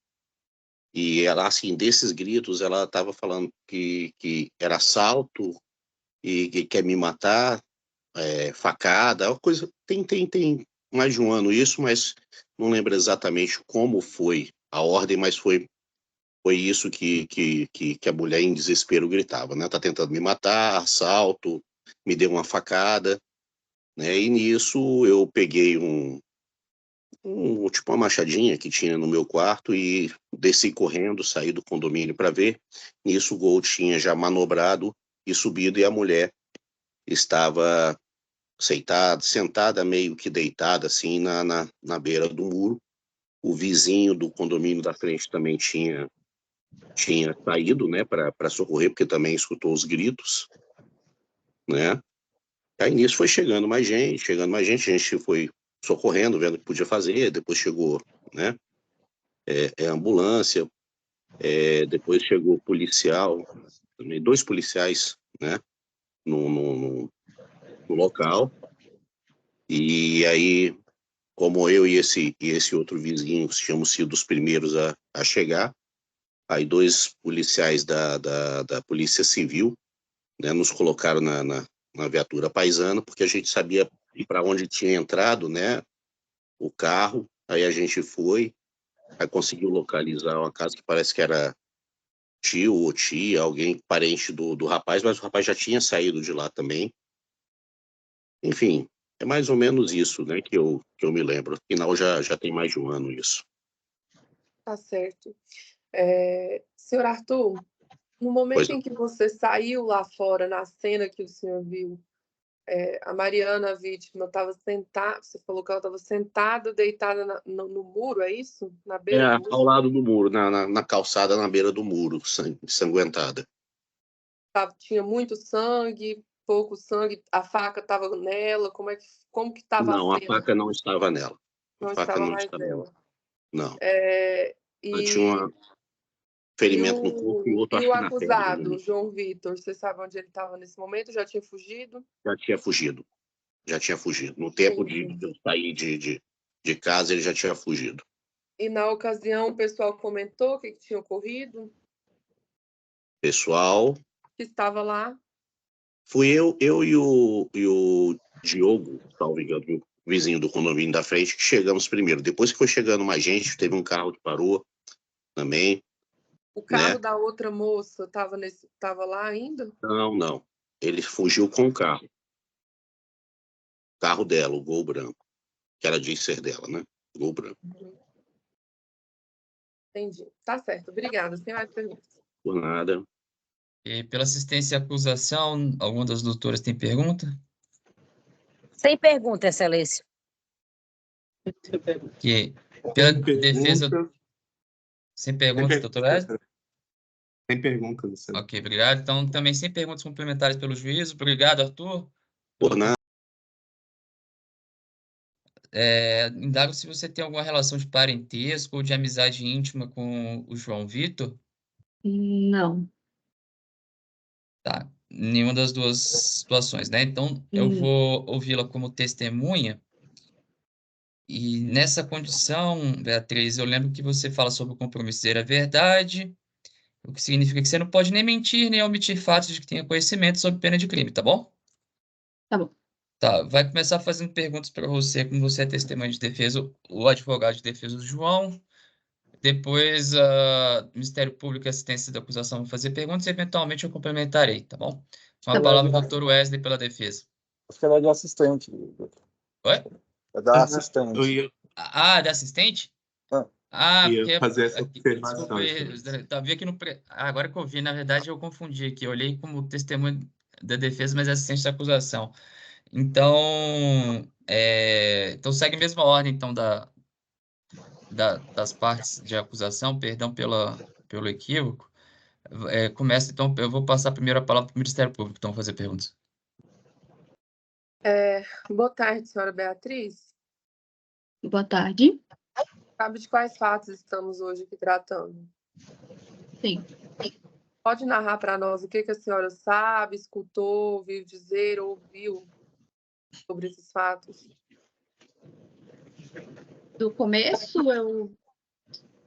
E ela, assim, desses gritos, ela estava falando que era assalto e que quer me matar, facada, uma coisa. Tem mais de um ano isso, mas não lembro exatamente como foi a ordem, mas foi isso que a mulher em desespero gritava, né? Tá tentando me matar, assalto, me deu uma facada, né? E nisso eu peguei tipo uma machadinha que tinha no meu quarto e desci correndo, saí do condomínio para ver. Nisso o Gol tinha já manobrado e subido e a mulher estava sentada meio que deitada assim na beira do muro. O vizinho do condomínio da frente também tinha saído, né, para socorrer, porque também escutou os gritos, né? Aí nisso foi chegando mais gente, a gente foi socorrendo, vendo o que podia fazer, depois chegou, né, ambulância, depois chegou policial, também 2 policiais, né, no local, e aí, como eu e esse outro vizinho tínhamos sido os primeiros a chegar, aí 2 policiais da Polícia Civil, né, nos colocaram na viatura paisana, porque a gente sabia para onde tinha entrado, né, o carro. Aí a gente foi, aí conseguiu localizar uma casa que parece que era tio ou tia, alguém parente do rapaz, mas o rapaz já tinha saído de lá também. Enfim, é mais ou menos isso, né, que eu me lembro. Afinal, já tem mais de um ano isso.
Tá certo. Senhor Arthur, no momento em que você saiu lá fora, na cena que o senhor viu, a Mariana, a vítima, estava sentada, você falou que ela estava sentada, deitada no muro, é isso? Na beira do muro?
Ao lado do muro, na calçada, na beira do muro, ensanguentada.
Tinha muito sangue, pouco sangue, a faca estava nela, como que estava a
Não, a
cena?
faca não estava nela.
Não estava mais nela.
Não.
E
tinha um ferimento no corpo e outro, acho
o
que na perna.
acusado, João Vitor, você sabe onde ele estava nesse momento? Já tinha fugido?
Já tinha fugido. No tempo de eu sair de casa, ele já tinha fugido.
E na ocasião o pessoal comentou o que tinha ocorrido,
Pessoal,
que estava lá.
fui eu e o Diogo, salvo engano, o vizinho do condomínio da frente, que chegamos primeiro. Depois que foi chegando mais gente, teve um carro que parou também,
O carro
né?
da outra moça estava lá ainda?
Não. Ele fugiu com o carro. O carro dela, o Gol branco. Que ela diz ser dela, né? Gol branco.
Entendi. Tá certo. Obrigada. Sem mais perguntas.
Por nada.
E pela assistência à acusação, alguma das doutoras tem pergunta?
Sem pergunta, Excelência.
Que pela
Sem
defesa...
perguntas.
Sem perguntas, doutor Wesley?
Sem perguntas, excelência.
Ok, obrigado. Então, também sem perguntas complementares pelo juízo. Obrigado, Arthur.
Por nada.
Indago se você tem alguma relação de parentesco ou de amizade íntima com o João Vitor.
Não.
Tá, nenhuma das duas situações, né? Então, eu vou ouvi-la como testemunha. E nessa condição, Beatriz, eu lembro que você fala sobre o compromisso de dizer a verdade, o que significa que você não pode nem mentir, nem omitir fatos de que tenha conhecimento sob pena de crime, tá bom?
Tá bom.
Tá, vai começar fazendo perguntas para você, como você é testemunha de defesa, o advogado de defesa do João. Depois, o Ministério Público e Assistência da Acusação vão fazer perguntas e, eventualmente, eu complementarei, tá bom? Com a palavra, o doutor Wesley, pela defesa.
Acho que ela é de assistente.
Oi?
É da assistente.
Eu ia,
Da assistente?
Ah.
Porque...
fazer essa
Desculpa,
observação, excelência.
vi aqui no... Agora que eu vi, na verdade, eu confundi aqui. Eu olhei como testemunha da defesa, mas é assistente da acusação. Então, então segue a mesma ordem, então, das partes de acusação, perdão pelo equívoco. Começa, então, eu vou passar primeiro a palavra para o Ministério Público, então, fazer perguntas.
Boa tarde, senhora Beatriz.
Boa tarde.
Sabe de quais fatos estamos hoje aqui tratando?
Sim.
Pode narrar para nós o que a senhora sabe, escutou, ouviu dizer, ouviu sobre esses fatos?
Do começo, eu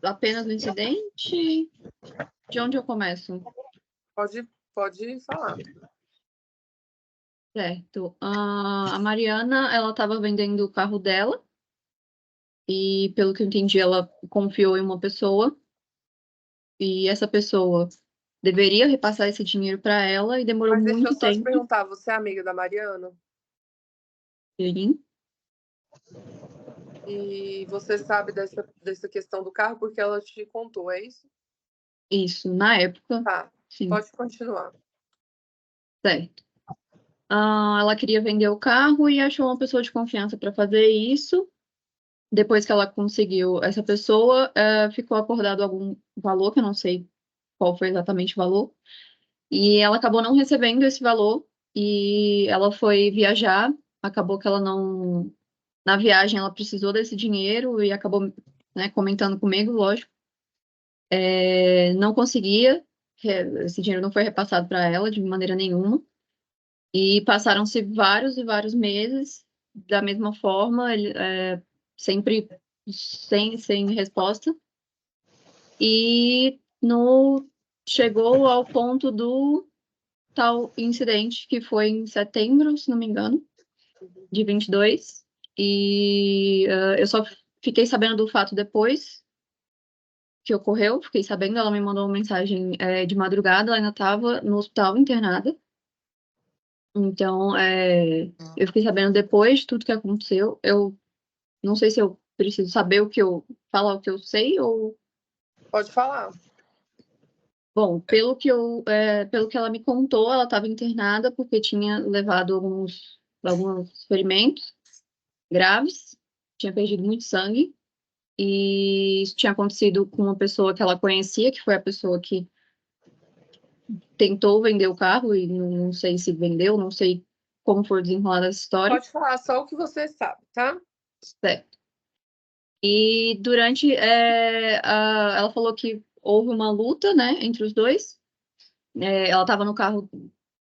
apenas o incidente? De onde eu começo?
Pode falar.
Certo. A Mariana, ela estava vendendo o carro dela e, pelo que eu entendi, ela confiou em uma pessoa e essa pessoa deveria repassar esse dinheiro para ela e demorou
Mas deixa eu
muito
só te
tempo.
perguntar, você é amiga da Mariana?
Sim.
E você sabe dessa questão do carro porque ela te contou, é isso?
Isso, na época,
Tá,
sim.
pode continuar.
Certo. Ela queria vender o carro e achou uma pessoa de confiança para fazer isso. Depois que ela conseguiu essa pessoa, ficou acordado algum valor, que eu não sei qual foi exatamente o valor, e ela acabou não recebendo esse valor, e ela foi viajar, acabou que ela não... Na viagem, ela precisou desse dinheiro e acabou, né, comentando comigo, lógico. Não conseguia, esse dinheiro não foi repassado para ela de maneira nenhuma. E passaram-se vários e vários meses da mesma forma, sempre sem resposta. E chegou ao ponto do tal incidente, que foi em setembro, se não me engano, de 22. E eu só fiquei sabendo do fato depois que ocorreu. Fiquei sabendo, ela me mandou uma mensagem de madrugada, ela ainda estava no hospital internada. Então, eu fiquei sabendo depois de tudo que aconteceu. Eu não sei se eu preciso saber falar o que eu sei ou...
Pode falar.
Bom, pelo que ela me contou, ela estava internada porque tinha levado alguns ferimentos graves, tinha perdido muito sangue, e isso tinha acontecido com uma pessoa que ela conhecia, que foi a pessoa que tentou vender o carro, e não sei se vendeu, não sei como foi desenrolada essa história.
Pode falar só o que você sabe, tá?
Certo. E durante... ela falou que houve uma luta, né, entre os dois. Ela estava no carro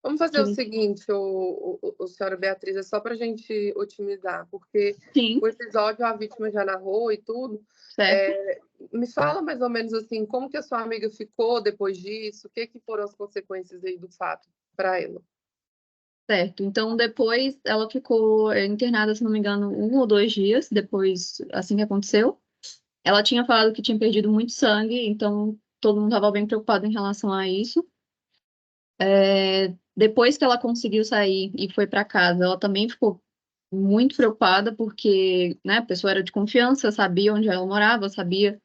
Vamos fazer o
Sim.
seguinte, senhora Beatriz, é só para a gente otimizar, porque
Sim,
o episódio a vítima já narrou e tudo.
certo.
Me fala mais ou menos assim, como que a sua amiga ficou depois disso? O que foram as consequências aí do fato para ela?
Certo. Então, depois ela ficou internada, se não me engano, 1 ou 2 dias depois, assim que aconteceu. Ela tinha falado que tinha perdido muito sangue, então todo mundo estava bem preocupado em relação a isso. Depois que ela conseguiu sair e foi para casa, ela também ficou muito preocupada, porque, né, a pessoa era de confiança, sabia onde ela morava, sabia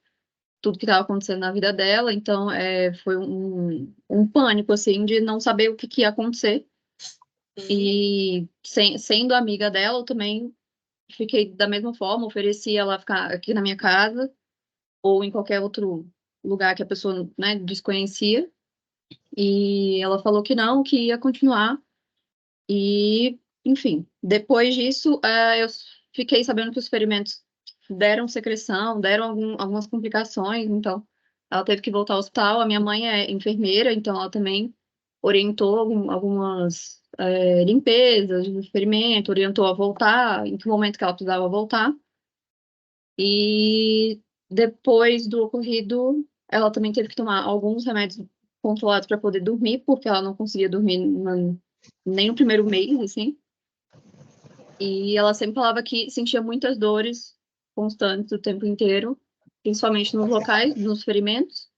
tudo que estava acontecendo na vida dela, então foi um pânico, assim, de não saber o que ia acontecer. E sendo amiga dela, eu também fiquei da mesma forma, ofereci ela ficar aqui na minha casa ou em qualquer outro lugar que a pessoa, né, desconhecia. E ela falou que não, que ia continuar. E, enfim, depois disso, eu fiquei sabendo que os ferimentos deram secreção, deram algumas complicações, então ela teve que voltar ao hospital. A minha mãe é enfermeira, então ela também orientou algumas limpezas de ferimento, orientou a voltar, em que momento que ela precisava voltar. E depois do ocorrido, ela também teve que tomar alguns remédios controlados para poder dormir, porque ela não conseguia dormir nem no primeiro mês, assim. E ela sempre falava que sentia muitas dores constantes o tempo inteiro, principalmente nos locais, nos ferimentos.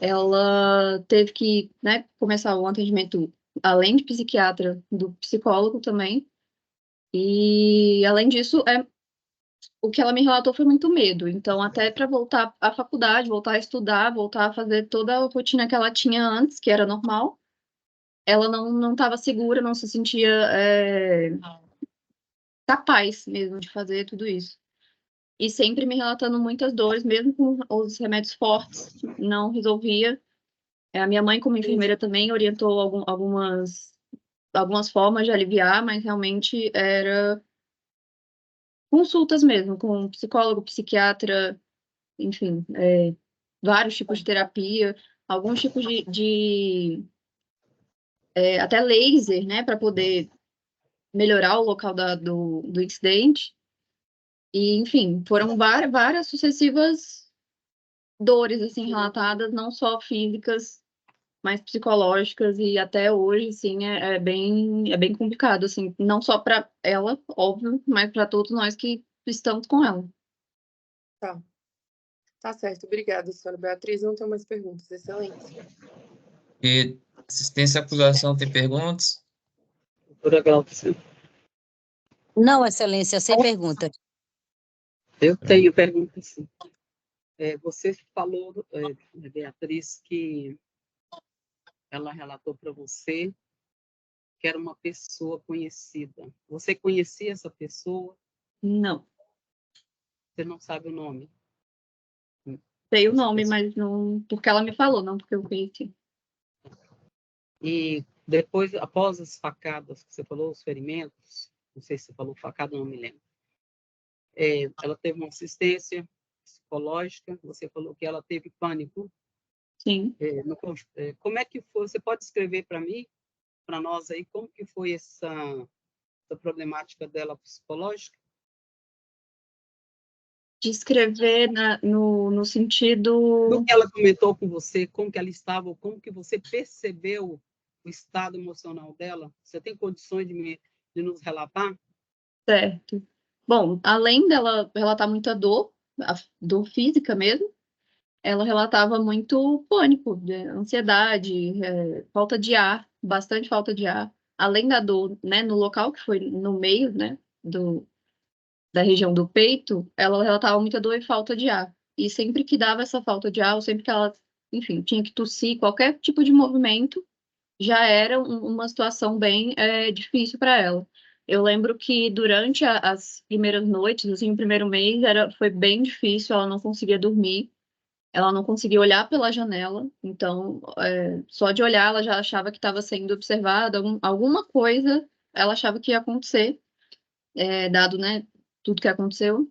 Ela teve que, né, começar o atendimento, além de psiquiatra, do psicólogo também. E, além disso, o que ela me relatou foi muito medo. Então, até para voltar à faculdade, voltar a estudar, voltar a fazer toda a rotina que ela tinha antes, que era normal, ela não estava segura, não se sentia capaz mesmo de fazer tudo isso. E sempre me relatando muitas dores, mesmo com os remédios fortes, não resolvia. A minha mãe, como enfermeira, também orientou algumas formas de aliviar, mas realmente era consultas mesmo, com psicólogo, psiquiatra, enfim, vários tipos de terapia, alguns tipos até laser, né, para poder melhorar o local do incidente. E, enfim, foram várias sucessivas dores, assim, relatadas, não só físicas, mas psicológicas, e até hoje, sim, é bem complicado, assim, não só para ela, óbvio, mas para todos nós que estamos com ela.
Tá certo, obrigada, senhora Beatriz. Não tenho mais perguntas, excelente.
E assistência à acusação tem perguntas?
Doutora Glaucia.
Não, excelência, sem pergunta.
Eu tenho pergunta, sim. Você falou, Beatriz, que ela relatou para você que era uma pessoa conhecida. Você conhecia essa pessoa?
Não.
Você não sabe o nome?
Sei o nome, mas não porque ela me falou, não porque eu conheci.
E depois, após as facadas que você falou, os ferimentos, não sei se você falou facada, não me lembro. Ela teve uma assistência psicológica, você falou que ela teve pânico.
Sim.
Como é que foi? Você pode descrever para mim, para nós aí, como que foi essa problemática dela psicológica?
Descrever no sentido...
O que ela comentou com você, como que ela estava, como que você percebeu o estado emocional dela? Você tem condições de nos relatar?
Certo. Bom, além dela relatar muita dor, a dor física mesmo, ela relatava muito pânico, ansiedade, falta de ar, bastante falta de ar. Além da dor, né, no local, que foi no meio, né, da região do peito, ela relatava muita dor e falta de ar. E sempre que dava essa falta de ar, ou sempre que ela, enfim, tinha que tossir, qualquer tipo de movimento, já era uma situação bem difícil para ela. Eu lembro que durante as primeiras noites, assim, o primeiro mês, foi bem difícil, ela não conseguia dormir, ela não conseguia olhar pela janela, então, só de olhar, ela já achava que estava sendo observada, alguma coisa ela achava que ia acontecer, dado, né, tudo que aconteceu.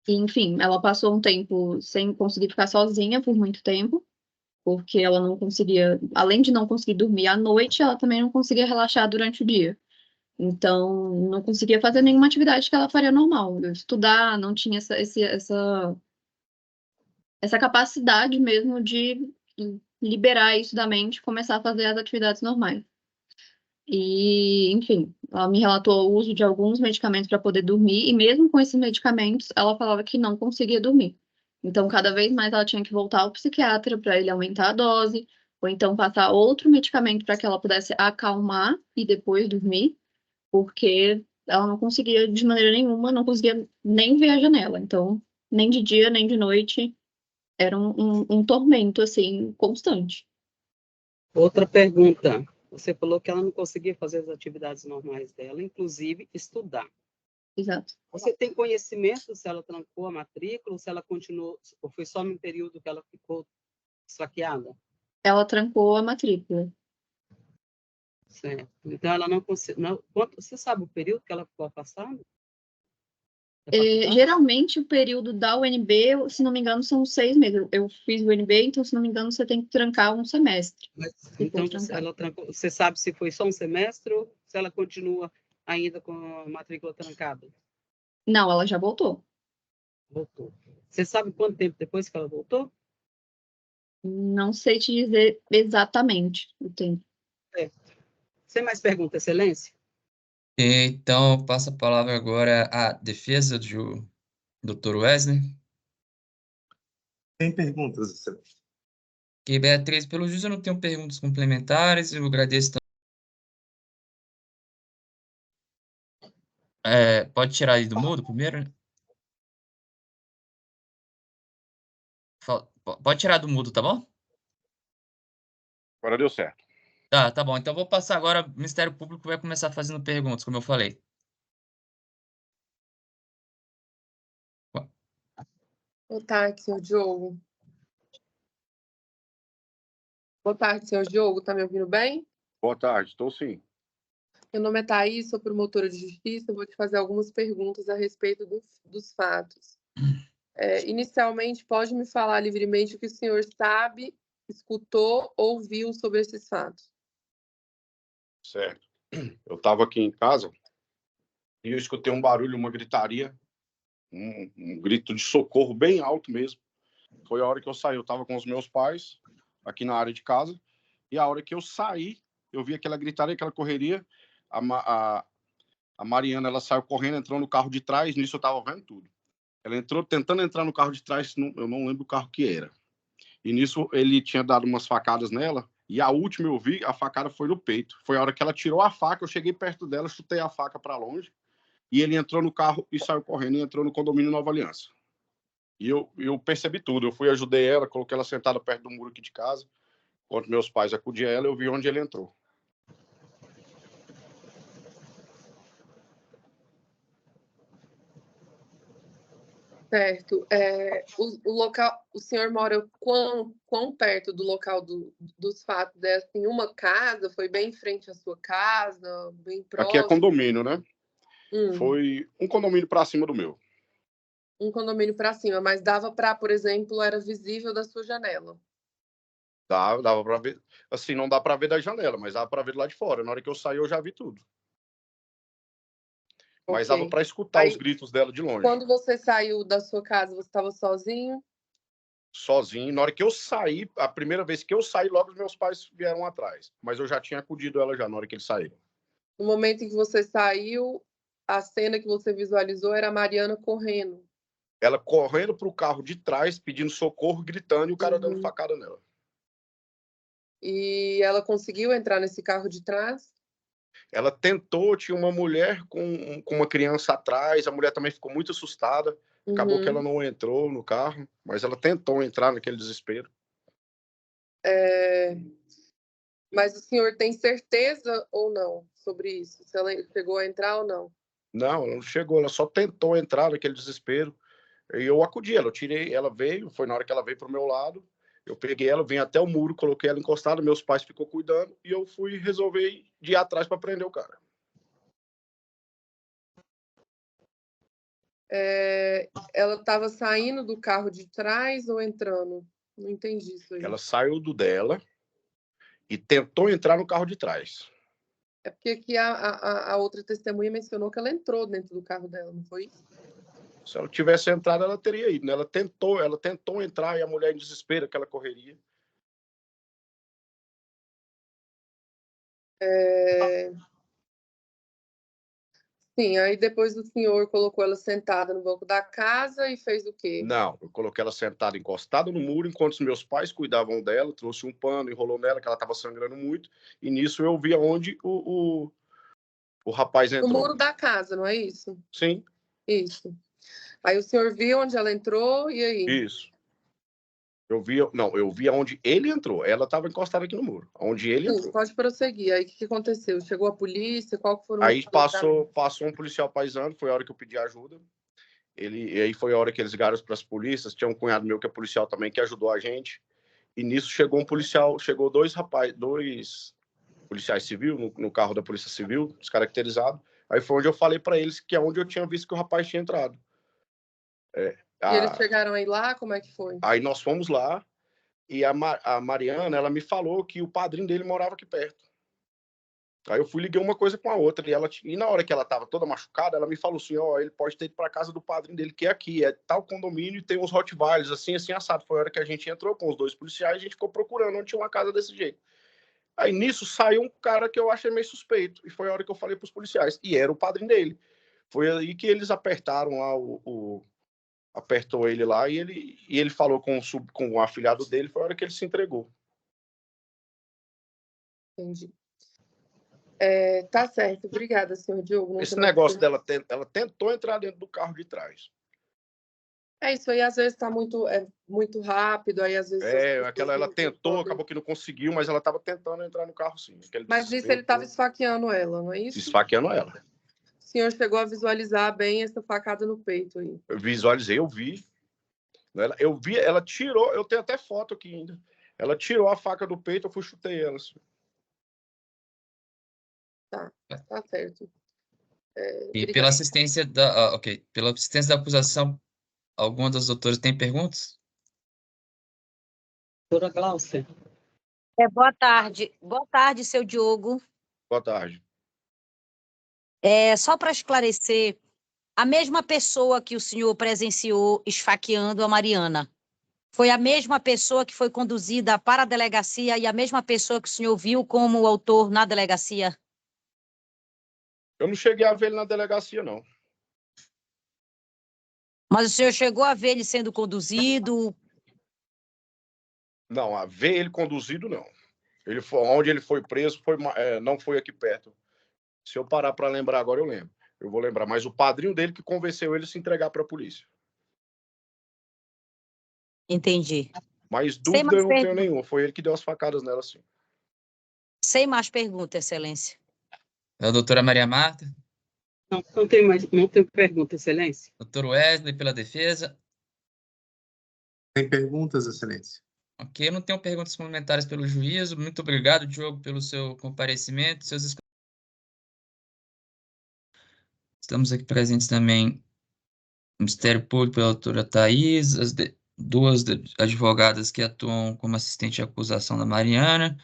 E, enfim, ela passou um tempo sem conseguir ficar sozinha por muito tempo. porque ela não conseguia, além de não conseguir dormir à noite, ela também não conseguia relaxar durante o dia. Então, não conseguia fazer nenhuma atividade que ela faria normal. Estudar, não tinha essa capacidade mesmo de liberar isso da mente e começar a fazer as atividades normais. E, enfim, ela me relatou o uso de alguns medicamentos para poder dormir, e mesmo com esses medicamentos, ela falava que não conseguia dormir. Então, cada vez mais ela tinha que voltar ao psiquiatra para ele aumentar a dose, ou então passar outro medicamento para que ela pudesse acalmar e depois dormir, porque ela não conseguia de maneira nenhuma, não conseguia nem ver a janela. Então, nem de dia, nem de noite, era um tormento, assim, constante.
Outra pergunta. Você falou que ela não conseguia fazer as atividades normais dela, inclusive estudar.
Exato.
Você tem conhecimento se ela trancou a matrícula, ou se ela continuou, ou foi só no período que ela ficou esfaqueada?
Ela trancou a matrícula.
Certo. Então, ela não conseguiu... Você sabe o período que ela ficou afastada?
Geralmente, o período da UNB, se não me engano, são 6 meses. Eu fiz o UNB, então, se não me engano, você tem que trancar um semestre.
Então, ela trancou, você sabe se foi só um semestre ou se ela continua ainda com a matrícula trancada?
Não, ela já voltou.
Voltou. Você sabe quanto tempo depois que ela voltou?
Não sei te dizer exatamente o tempo.
Certo. Sem mais perguntas, Excelência?
Então, eu passo a palavra agora à defesa do Dr. Wesley.
Tem perguntas, Excelência?
Que Beatriz, pelo juízo, eu não tenho perguntas complementares. Eu agradeço. Pode tirar aí do mudo primeiro? Pode tirar do mudo, tá bom?
Agora deu certo.
Tá bom. Então, eu vou passar agora. O Ministério Público vai começar fazendo perguntas, como eu falei.
Boa tarde, senhor Diogo. Boa tarde, senhor Diogo. Tá me ouvindo bem?
Boa tarde, estou sim.
Meu nome é Thaís, sou promotora de justiça. Vou te fazer algumas perguntas a respeito dos fatos. Inicialmente, pode me falar livremente o que o senhor sabe, escutou ou viu sobre esses fatos?
Certo. Eu estava aqui em casa e eu escutei um barulho, uma gritaria, um grito de socorro bem alto mesmo. Foi a hora que eu saí. Eu estava com os meus pais aqui na área de casa e a hora que eu saí, eu vi aquela gritaria, aquela correria. A Mariana, ela saiu correndo, entrou no carro de trás. Nisso eu estava vendo tudo. Ela entrou tentando entrar no carro de trás, eu não lembro o carro que era. E nisso ele tinha dado umas facadas nela. E a última eu vi, a facada foi no peito. Foi a hora que ela tirou a faca, eu cheguei perto dela, chutei a faca para longe. E ele entrou no carro e saiu correndo e entrou no condomínio Nova Aliança. E eu percebi tudo. Eu fui, ajudei ela, coloquei ela sentada perto do muro aqui de casa. Quando meus pais acudiam a ela, eu vi onde ele entrou.
Certo. O local, o senhor mora quão perto do local dos fatos? É assim, uma casa? Foi bem em frente à sua casa? Bem
Aqui é
próximo?
condomínio, né? Foi um condomínio para cima do meu.
Um condomínio para cima, mas dava para, por exemplo, era visível da sua janela?
Dava para ver. Assim, não dá para ver da janela, mas dava para ver lá de fora. Na hora que eu saí, eu já vi tudo. Mas dava para escutar os gritos dela de longe.
Quando você saiu da sua casa, você estava sozinho?
Sozinho. Na hora que eu saí, a primeira vez que eu saí, logo os meus pais vieram atrás. Mas eu já tinha acudido ela já na hora que eles saíram.
No momento em que você saiu, a cena que você visualizou era a Mariana correndo.
Ela correndo para o carro de trás, pedindo socorro, gritando, e o cara dando facada nela.
E ela conseguiu entrar nesse carro de trás?
Ela tentou, tinha uma mulher com uma criança atrás, a mulher também ficou muito assustada. Acabou que ela não entrou no carro, mas ela tentou entrar naquele desespero.
Mas o senhor tem certeza ou não sobre isso? Se ela chegou a entrar ou não?
Não, ela não chegou, ela só tentou entrar naquele desespero. E eu acudi ela, eu tirei, ela veio, foi na hora que ela veio pro meu lado, eu peguei ela, vim até o muro, coloquei ela encostada, meus pais ficou cuidando, e eu fui resolver de ir atrás para prender o cara.
Ela estava saindo do carro de trás ou entrando? Não entendi isso aí.
Ela saiu do dela e tentou entrar no carro de trás.
É porque aqui a outra testemunha mencionou que ela entrou dentro do carro dela, não foi isso?
Se ela tivesse entrado, ela teria ido, né? Ela tentou entrar e a mulher em desespero, que ela correria.
Sim, aí depois o senhor colocou ela sentada no banco da casa e fez o quê?
Não, eu coloquei ela sentada, encostada no muro, enquanto os meus pais cuidavam dela, trouxe um pano, enrolou nela, que ela estava sangrando muito, e nisso eu vi onde o rapaz entrou.
No muro da casa, não é isso?
Sim.
Isso. Aí o senhor viu onde ela entrou e aí?
Isso. Eu vi onde ele entrou. Ela estava encostada aqui no muro, onde ele entrou.
Pode prosseguir. Aí o que aconteceu? Chegou a polícia? Qual foram
Aí passou um policial paisano, foi a hora que eu pedi ajuda. E aí foi a hora que eles ligaram para as polícias. Tinha um cunhado meu que é policial também, que ajudou a gente. E nisso chegou dois policiais civis no carro da Polícia Civil, descaracterizado. Aí foi onde eu falei para eles que é onde eu tinha visto que o rapaz tinha entrado.
E eles chegaram aí lá? Como é que foi?
Aí nós fomos lá e a Mariana, ela me falou que o padrinho dele morava aqui perto. Aí eu liguei uma coisa com a outra e na hora que ela estava toda machucada, ela me falou assim, ele pode ter ido para casa do padrinho dele, que é aqui, é tal condomínio e tem uns Rottweilers, assim, assado. Foi a hora que a gente entrou com os dois policiais e a gente ficou procurando onde tinha uma casa desse jeito. Aí nisso saiu um cara que eu achei meio suspeito e foi a hora que eu falei para os policiais, e era o padrinho dele. Foi aí que eles apertaram lá, apertou ele lá e ele falou com o afilhado dele, foi a hora que ele se entregou.
Entendi. Tá certo, obrigada, senhor Diogo.
Esse negócio dela, ela tentou entrar dentro do carro de trás.
Isso aí às vezes está muito rápido, aí às vezes...
Ela tentou, acabou que não conseguiu, mas ela estava tentando entrar no carro sim.
Mas nisso ele estava esfaqueando ela, não é isso?
Esfaqueando ela.
O senhor chegou a visualizar bem essa facada no peito aí?
Eu visualizei, eu vi. Ela tirou, eu tenho até foto aqui ainda. Ela tirou a faca do peito, eu chutei ela assim.
Tá certo.
E pela assistência pela assistência da acusação, alguma das doutoras tem perguntas?
Doutora Glaucia.
Boa tarde. Boa tarde, seu Diogo.
Boa tarde.
Só para esclarecer, a mesma pessoa que o senhor presenciou esfaqueando a Mariana, foi a mesma pessoa que foi conduzida para a delegacia e a mesma pessoa que o senhor viu como autor na delegacia?
Eu não cheguei a ver ele na delegacia, não.
Mas o senhor chegou a ver ele sendo conduzido?
Não, a ver ele conduzido, não. Onde ele foi preso não foi aqui perto. Se eu parar para lembrar agora, eu lembro. Eu vou lembrar. Mas o padrinho dele que convenceu ele a se entregar para a polícia.
Entendi.
Mas dúvida eu não tenho nenhuma. Foi ele que deu as facadas nela, sim.
Sem mais perguntas, excelência.
A doutora Maria Marta?
Não tenho pergunta, excelência.
Doutor Wesley, pela defesa?
Tem perguntas, excelência?
Ok, eu não tenho perguntas complementares pelo juízo. Muito obrigado, Diogo, pelo seu comparecimento. Estamos aqui presentes também o Ministério Público pela doutora Thais, duas advogadas que atuam como assistente de acusação da Mariana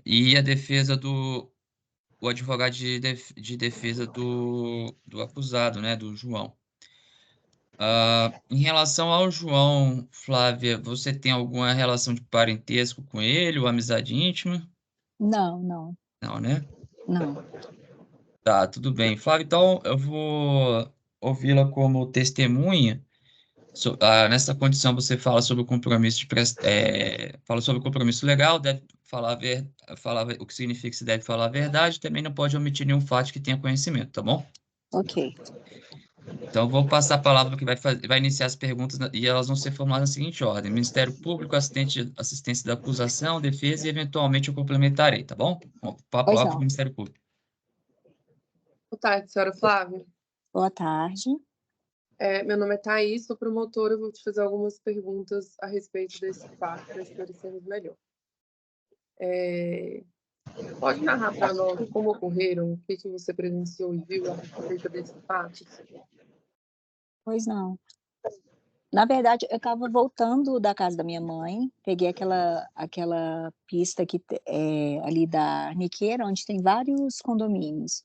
e a defesa o advogado de defesa do acusado, né, do João. Em relação ao João, Flávia, você tem alguma relação de parentesco com ele, ou amizade íntima?
Não, não.
Não, né?
Não.
Tá, tudo bem. Flávia, então eu vou ouvi-la como testemunha. Nessa condição, você fala sobre o compromisso fala sobre o compromisso legal, deve falar o que significa que você deve falar a verdade, também não pode omitir nenhum fato que tenha conhecimento, tá bom?
Ok.
Então, eu vou passar a palavra que vai iniciar as perguntas e elas vão ser formuladas na seguinte ordem: Ministério Público, assistência da acusação, defesa e, eventualmente, eu complementarei, tá bom? Palavra para o Ministério Público.
Boa tarde, senhora Flávia.
Boa tarde.
Meu nome é Thaís, sou promotora, vou te fazer algumas perguntas a respeito desse fato, para esclarecermos melhor. Pode narrar para nós como ocorreram, o que você presenciou e viu a respeito desse fato?
Pois não. Na verdade, eu estava voltando da casa da minha mãe, peguei aquela pista que ali da Arniqueira, onde tem vários condomínios.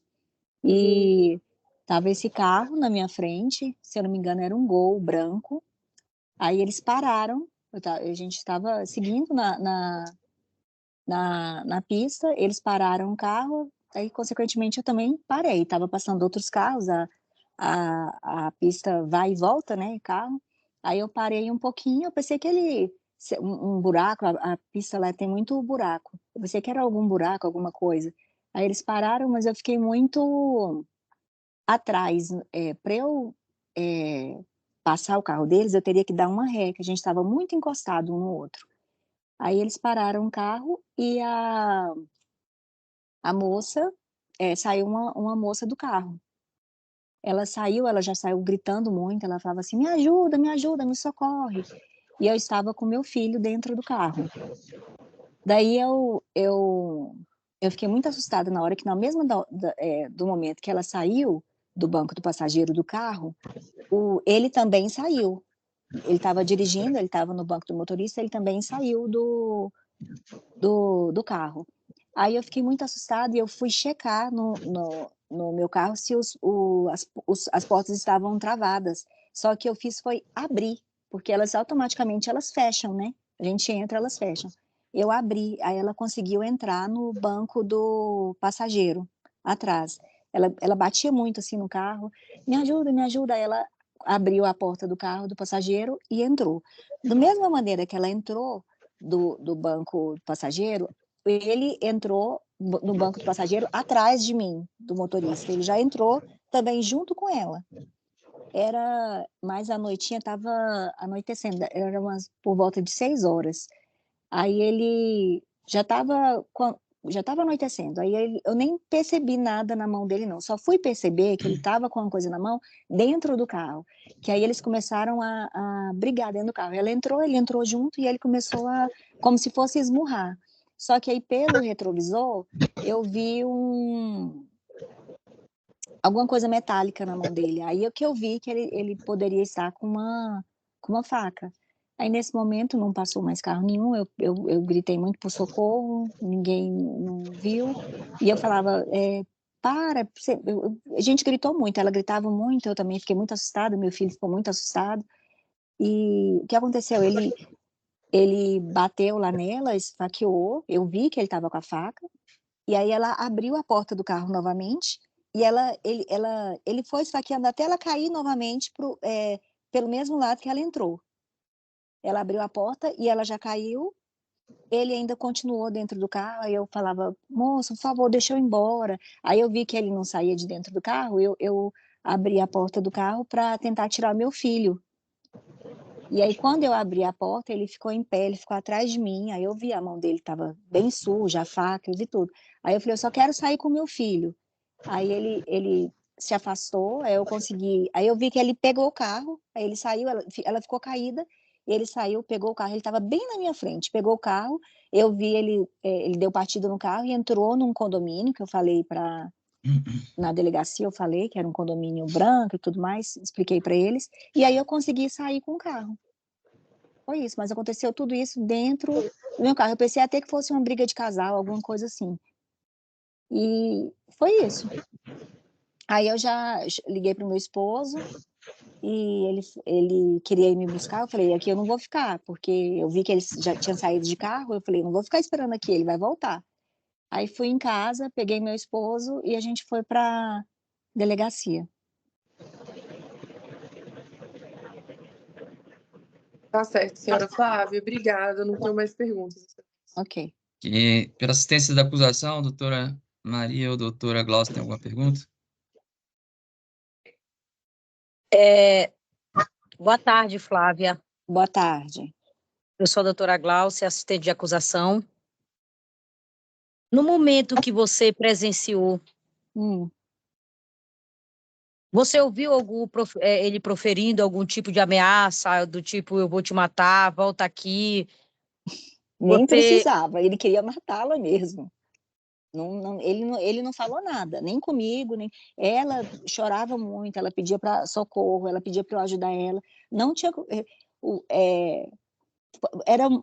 E tava esse carro na minha frente, se eu não me engano, era um Gol branco. Aí eles pararam, a gente estava seguindo na pista, eles pararam o carro, aí, consequentemente, eu também parei. Estava passando outros carros, a pista vai e volta, né, carro. Aí eu parei um pouquinho, eu pensei que um buraco, a pista lá tem muito buraco. Eu pensei que era algum buraco, alguma coisa. Aí eles pararam, mas eu fiquei muito atrás. Para eu passar o carro deles, eu teria que dar uma ré, que a gente estava muito encostado um no outro. Aí eles pararam o carro e a moça, saiu uma moça do carro. Ela saiu, ela já saiu gritando muito, ela falava assim, me ajuda, me socorre. E eu estava com meu filho dentro do carro. Daí eu fiquei muito assustada na hora que, na mesma do momento que ela saiu do banco do passageiro do carro, ele também saiu. Ele estava dirigindo, ele estava no banco do motorista, ele também saiu do carro. Aí eu fiquei muito assustada e eu fui checar no meu carro se as portas estavam travadas. Só que eu fiz foi abrir, porque elas automaticamente fecham, né? A gente entra, elas fecham. Eu abri, aí ela conseguiu entrar no banco do passageiro, atrás. Ela batia muito assim no carro, me ajuda. Aí ela abriu a porta do carro do passageiro e entrou. Da mesma maneira que ela entrou do banco do passageiro, ele entrou no banco do passageiro atrás de mim, do motorista. Ele já entrou também junto com ela. Mas a noitinha estava anoitecendo, era por volta de 6 horas. Aí ele já estava anoitecendo. Aí eu nem percebi nada na mão dele, não. Só fui perceber que ele estava com uma coisa na mão dentro do carro. Que aí eles começaram a brigar dentro do carro. Ele entrou junto e ele começou como se fosse esmurrar. Só que aí, pelo retrovisor, eu vi alguma coisa metálica na mão dele. Aí é que eu vi que ele poderia estar com uma faca. Aí, nesse momento, não passou mais carro nenhum, eu gritei muito por socorro, ninguém não viu, e eu falava, a gente gritou muito, ela gritava muito, eu também fiquei muito assustada, meu filho ficou muito assustado, e o que aconteceu? Ele bateu lá nela, esfaqueou, eu vi que ele estava com a faca, e aí ela abriu a porta do carro novamente, e ele foi esfaqueando até ela cair novamente pelo mesmo lado que ela entrou. Ela abriu a porta e ela já caiu, ele ainda continuou dentro do carro, aí eu falava, moço, por favor, deixa eu ir embora. Aí eu vi que ele não saía de dentro do carro, eu abri a porta do carro para tentar tirar meu filho. E aí, quando eu abri a porta, ele ficou em pé, ele ficou atrás de mim, aí eu vi a mão dele, estava bem suja, a faca, eu vi tudo. Aí eu falei, eu só quero sair com meu filho. Aí ele se afastou, aí eu vi que ele pegou o carro, aí ele saiu, ela ficou caída, ele saiu, pegou o carro, ele estava bem na minha frente, pegou o carro, eu vi ele deu partida no carro e entrou num condomínio, que eu falei na delegacia, eu falei que era um condomínio branco e tudo mais, expliquei para eles, e aí eu consegui sair com o carro. Foi isso, mas aconteceu tudo isso dentro do meu carro. Eu pensei até que fosse uma briga de casal, alguma coisa assim. E foi isso. Aí eu já liguei para o meu esposo e ele queria ir me buscar. Eu falei, aqui eu não vou ficar, porque eu vi que ele já tinha saído de carro. Eu falei, não vou ficar esperando aqui, ele vai voltar. Aí fui em casa, peguei meu esposo e a gente foi para delegacia.
Tá certo, senhora Flávia, obrigada, não tenho mais perguntas.
Ok.
E pela assistência da acusação, doutora Maria ou doutora Glaucia, tem alguma pergunta?
Boa tarde, Flávia. Boa tarde. Eu sou a doutora Glaucia, assistente de acusação. No momento que você presenciou, você ouviu ele proferindo algum tipo de ameaça, do tipo, eu vou te matar, volta aqui? Nem precisava, ele queria matá-la mesmo. Ele não falou nada, nem comigo, nem... Ela chorava muito, ela pedia para socorro, ela pedia para eu ajudar ela. Não tinha...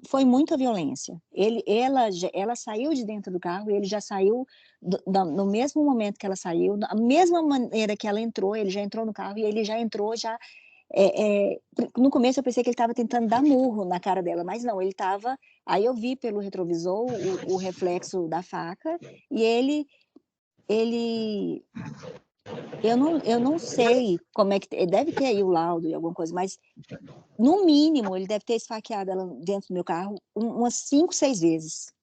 Foi muita violência. Ela saiu de dentro do carro e ele já saiu no mesmo momento que ela saiu, da mesma maneira que ela entrou, ele já entrou no carro e ele já entrou já. No começo eu pensei que ele estava tentando dar murro na cara dela, mas não, ele estava. Aí eu vi pelo retrovisor o reflexo da faca e eu não sei como é que deve ter aí o laudo e alguma coisa, mas no mínimo ele deve ter esfaqueado ela dentro do meu carro umas 5, 6 vezes.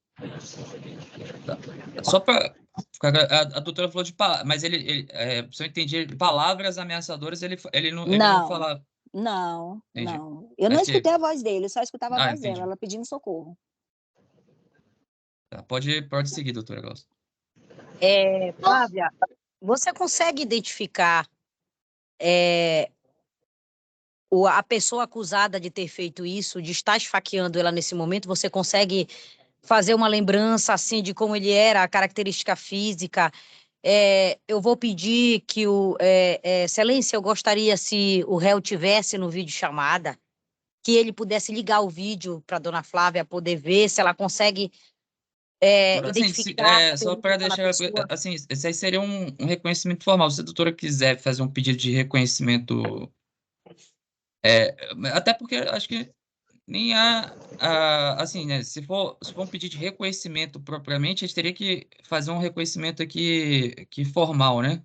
Só para a doutora falou de palavras, mas se eu entendi, palavras ameaçadoras, ele não fala.
Não.
Entendi.
Eu não escutei a voz dele, eu só escutava a voz
entendi.
dela, ela pedindo socorro.
Tá, pode seguir, doutora Glaucia.
Flávia, você consegue identificar a pessoa acusada de ter feito isso, de estar esfaqueando ela nesse momento? Você consegue fazer uma lembrança assim de como ele era, a característica física? Eu vou pedir que Excelência, eu gostaria, se o réu tivesse no vídeo chamada, que ele pudesse ligar o vídeo para a dona Flávia poder ver se ela consegue identificar.
Só para deixar, assim, esse aí seria um reconhecimento formal. Se a doutora quiser fazer um pedido de reconhecimento, até porque acho que nem assim, né? Se for um pedido de reconhecimento propriamente, a gente teria que fazer um reconhecimento aqui formal, né?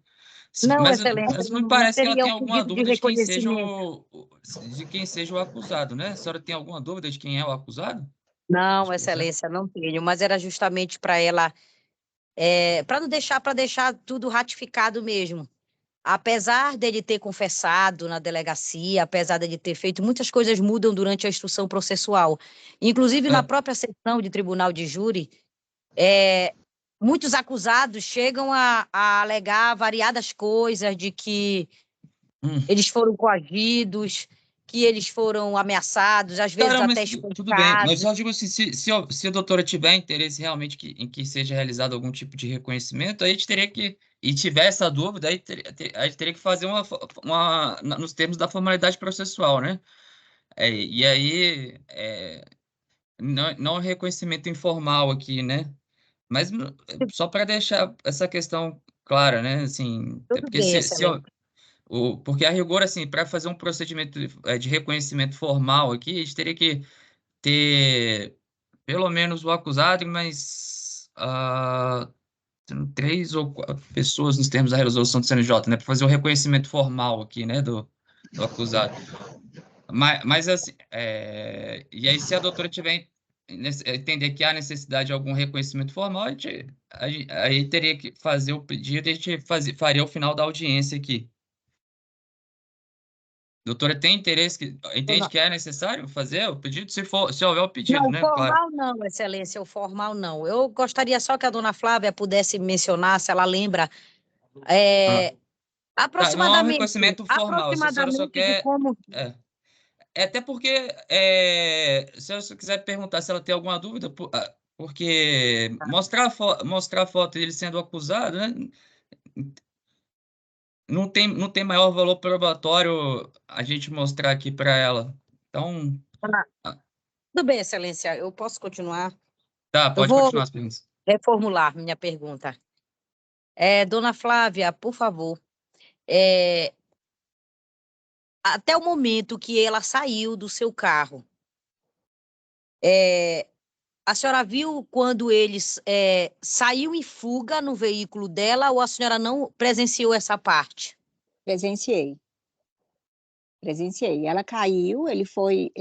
Não,
Mas
Excelência,
me
não
parece que ela
seria
tem
um
alguma
pedido de
dúvida de quem seja
reconhecimento.
o acusado, né? A senhora tem alguma dúvida de quem é o acusado?
Não, Excelência, não tenho, mas era justamente para ela, para deixar tudo ratificado mesmo. Apesar dele ter confessado na delegacia, apesar dele ter feito, muitas coisas mudam durante a instrução processual. Inclusive, na própria sessão de tribunal de júri, muitos acusados chegam a alegar variadas coisas de que eles foram coagidos, que eles foram ameaçados, às vezes
Mas
até
tudo bem, mas
espancados.
só digo assim, se a doutora tiver interesse realmente em que seja realizado algum tipo de reconhecimento, aí a gente teria que, e tiver essa dúvida, aí a gente teria que fazer nos termos da formalidade processual, né? E aí, não reconhecimento informal aqui, né? Mas só para deixar essa questão clara, né? Assim,
Tudo
porque
bem, Excelência.
porque a rigor, assim, para fazer um procedimento de reconhecimento formal aqui, a gente teria que ter pelo menos o acusado, mas 3 ou 4 pessoas nos termos da resolução do CNJ, né? Para fazer o reconhecimento formal aqui, né? Do acusado. Mas assim, e aí, se a doutora tiver entender que há necessidade de algum reconhecimento formal, aí teria que fazer o pedido e a gente faria o final da audiência aqui. Doutora, tem interesse, entende que é necessário fazer o pedido? Se houver o pedido,
Não,
né?
formal
Claro.
não, Excelência, o formal não. Eu gostaria só que a dona Flávia pudesse mencionar, se ela lembra,
Tá, não é um
aproximadamente
reconhecimento formal, a senhora só
de
quer.
como...
Até porque, se a senhora quiser perguntar se ela tem alguma dúvida, porque mostrar a foto dele sendo acusado, né? Não tem maior valor probatório a gente mostrar aqui para ela. Então.
Tudo bem, Excelência, eu posso continuar?
Tá,
Eu
pode
vou
continuar as perguntas.
reformular minha pergunta. Dona Flávia, por favor, até o momento que ela saiu do seu carro, a senhora viu quando ele saiu em fuga no veículo dela ou a senhora não presenciou essa parte? Presenciei. Ela caiu, ele foi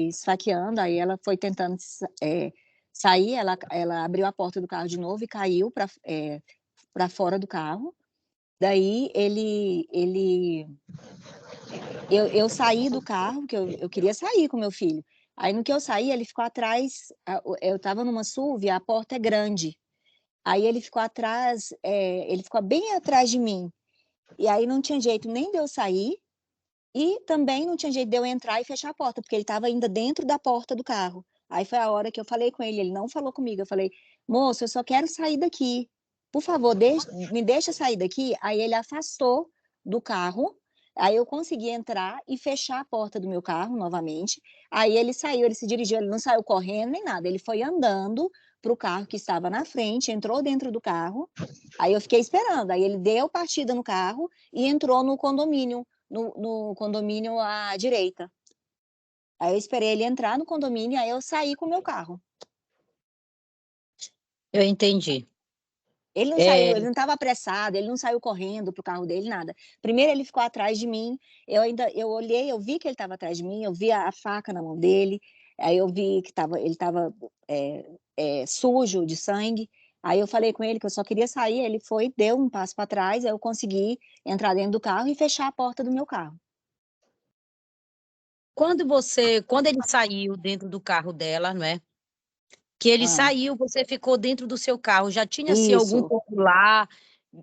esfaqueando, aí ela foi tentando sair, ela abriu a porta do carro de novo e caiu para fora do carro. Daí eu saí do carro, porque eu queria sair com meu filho. Aí no que eu saí, ele ficou atrás, eu estava numa SUV, a porta é grande. Aí ele ficou atrás, ele ficou bem atrás de mim. E aí não tinha jeito nem de eu sair, e também não tinha jeito de eu entrar e fechar a porta, porque ele estava ainda dentro da porta do carro. Aí foi a hora que eu falei com ele não falou comigo. Eu falei, moço, eu só quero sair daqui. Por favor, me deixa sair daqui. Aí ele afastou do carro. Aí eu consegui entrar e fechar a porta do meu carro novamente. Aí ele saiu, ele se dirigiu, ele não saiu correndo nem nada. Ele foi andando para o carro que estava na frente, entrou dentro do carro. Aí eu fiquei esperando. Aí ele deu partida no carro e entrou no condomínio, no condomínio à direita. Aí eu esperei ele entrar no condomínio, aí eu saí com o meu carro. Eu entendi. Ele não
É.
saiu, ele não estava apressado, ele não saiu correndo pro carro dele, nada. Primeiro ele ficou atrás de mim, eu olhei, eu vi que ele estava atrás de mim, eu vi a faca na mão dele, aí eu vi que ele estava sujo de sangue. Aí eu falei com ele que eu só queria sair, ele foi, deu um passo para trás, aí eu consegui entrar dentro do carro e fechar a porta do meu carro.
Quando ele saiu dentro do carro dela, não é? Que ele saiu, você ficou dentro do seu carro. Já tinha assim, algum
Isso.
popular,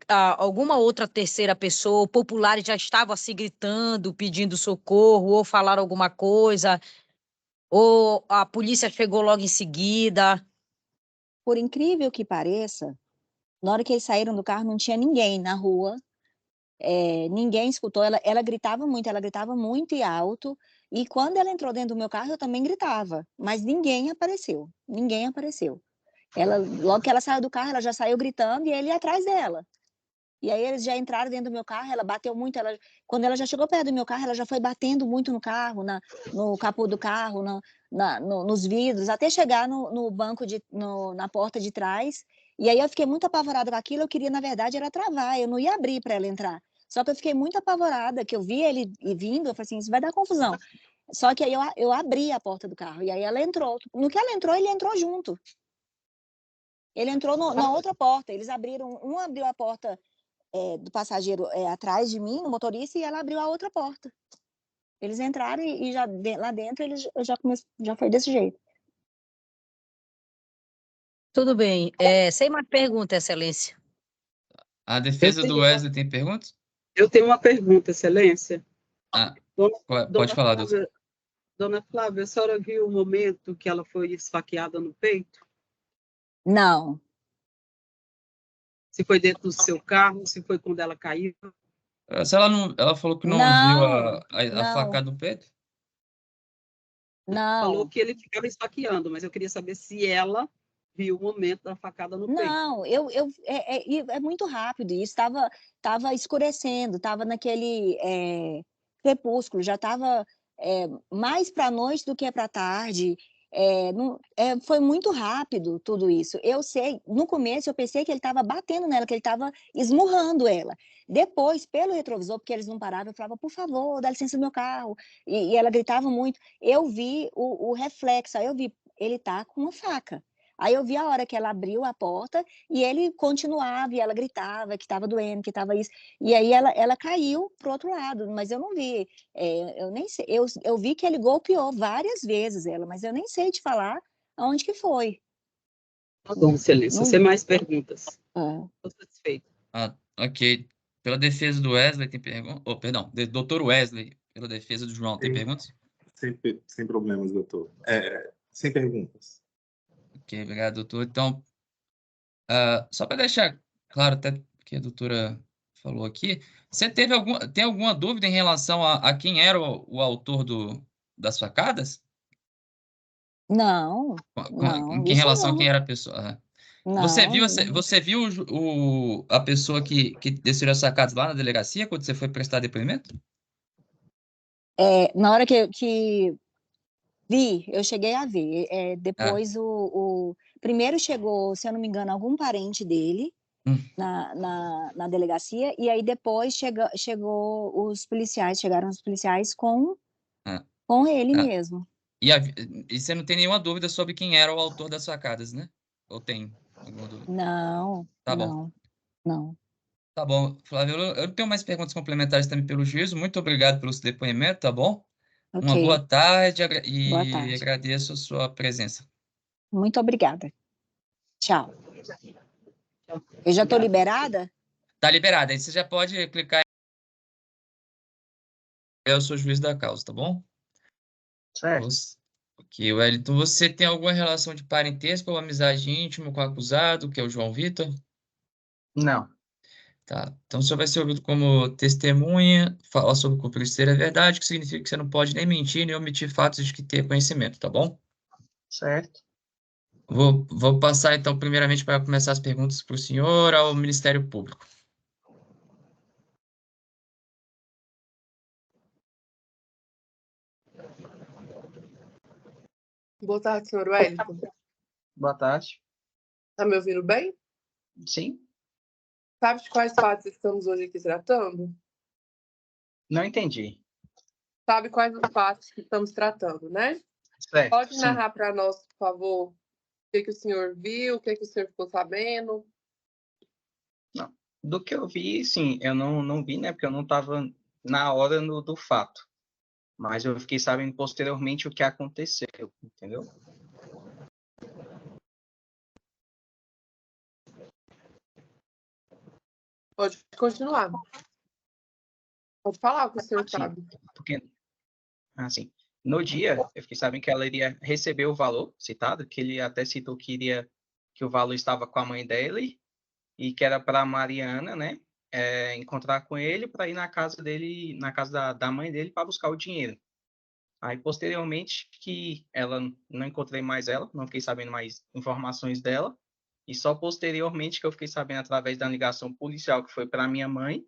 alguma outra terceira pessoa, populares já estavam assim gritando, pedindo socorro, ou falaram alguma coisa, ou a polícia chegou logo em seguida?
Por incrível que pareça, na hora que eles saíram do carro, não tinha ninguém na rua. Ninguém escutou, ela gritava muito e alto, e quando ela entrou dentro do meu carro, eu também gritava, mas ninguém apareceu. Logo que ela saiu do carro, ela já saiu gritando, e ele ia atrás dela. E aí eles já entraram dentro do meu carro, ela bateu muito, quando ela já chegou perto do meu carro, ela já foi batendo muito no carro, no capô do carro, nos vidros, até chegar no banco, na porta de trás. E aí eu fiquei muito apavorada com aquilo, eu queria, na verdade, era travar, eu não ia abrir para ela entrar. Só que eu fiquei muito apavorada, que eu vi ele vindo, eu falei assim, isso vai dar confusão. Só que aí eu abri a porta do carro, e aí ela entrou. No que ela entrou, ele entrou junto. Ele entrou na outra porta, eles abriram, um abriu a porta do passageiro atrás de mim, no motorista, e ela abriu a outra porta. Eles entraram e já lá dentro já foi desse jeito.
Tudo bem. Sem mais pergunta, Excelência.
A defesa do Wesley tem perguntas?
Eu tenho uma pergunta, Excelência.
Pode falar, doutor.
Dona Flávia, a senhora viu o momento que ela foi esfaqueada no peito?
Não.
Se foi dentro do seu carro, se foi quando ela caiu?
Se ela falou que não viu a facada no peito?
Não.
Falou que ele ficava esfaqueando, mas eu queria saber se ela viu o momento da facada no peito.
Não, é muito rápido isso. Estava escurecendo, estava naquele crepúsculo, já estava mais para a noite do que para a tarde. Foi muito rápido tudo isso. Eu sei, no começo eu pensei que ele estava batendo nela, que ele estava esmurrando ela. Depois, pelo retrovisor, porque eles não paravam, eu falava, por favor, dá licença do meu carro. E ela gritava muito. Eu vi o reflexo, aí eu vi, ele tá com uma faca. Aí eu vi a hora que ela abriu a porta e ele continuava, e ela gritava que estava doendo, que estava isso. E aí ela caiu pro outro lado, mas eu não vi. Eu nem sei. Eu vi que ele golpeou várias vezes ela, mas eu nem sei te falar aonde que foi.
Tá bom, Excelência. Sem mais perguntas.
Estou
satisfeita.
Ok. Pela defesa do Wesley, tem pergunta? Perdão, doutor Wesley, pela defesa do João, tem perguntas?
Sem problemas, doutor. Sem perguntas.
Ok, obrigado, doutor. Então, só para deixar claro, até que a doutora falou aqui, você tem alguma dúvida em relação a quem era o autor das facadas?
Não,
Em relação a quem era a pessoa?
Não.
Você viu a pessoa que desceu as facadas lá na delegacia quando você foi prestar depoimento?
Na hora que vi, eu cheguei a ver. Depois primeiro chegou, se eu não me engano, algum parente dele na delegacia, e aí depois chegaram os policiais com ele mesmo.
E você não tem nenhuma dúvida sobre quem era o autor das facadas, né? Ou tem alguma dúvida?
Não,
Tá bom.
não.
Tá bom, Flávio, eu não tenho mais perguntas complementares também pelo juízo. Muito obrigado pelo seu depoimento, tá bom?
Ok.
Uma boa tarde
Boa tarde.
agradeço a sua presença.
Muito obrigada. Tchau. Eu já estou liberada?
Tá liberada. Aí você já pode clicar. Eu sou o juiz da causa, tá bom?
Certo.
Ok, Wellington, você tem alguma relação de parentesco ou amizade íntima com o acusado, que é o João Vitor?
Não,
Tá. Então, você vai ser ouvido como testemunha, falar sobre o que o ser é verdade, que significa que você não pode nem mentir, nem omitir fatos de que ter conhecimento, tá bom?
certo?
Vou passar, então, primeiramente, para começar as perguntas para o senhor ao Ministério Público.
Boa tarde, senhor Wellington.
Boa tarde.
Tá me ouvindo bem?
Sim?
Sabe de quais fatos estamos hoje aqui tratando?
Não entendi.
Sabe quais os fatos que estamos tratando, né?
Certo,
Pode
sim.
narrar para nós, por favor, o que o senhor viu, o que o senhor ficou sabendo?
Não. Do que eu vi, sim, eu não vi, né? Porque eu não estava na hora do fato. Mas eu fiquei sabendo posteriormente o que aconteceu, entendeu?
Pode continuar. Pode falar o que o senhor
Sim,
sabe.
porque, assim, no dia, eu fiquei sabendo que ela iria receber o valor citado, que ele até citou que o valor estava com a mãe dele e que era para a Mariana, né, encontrar com ele para ir na casa dele, na casa da mãe dele para buscar o dinheiro. Aí, posteriormente, que ela, não encontrei mais ela, não fiquei sabendo mais informações dela, e só posteriormente que eu fiquei sabendo através da ligação policial que foi para minha mãe,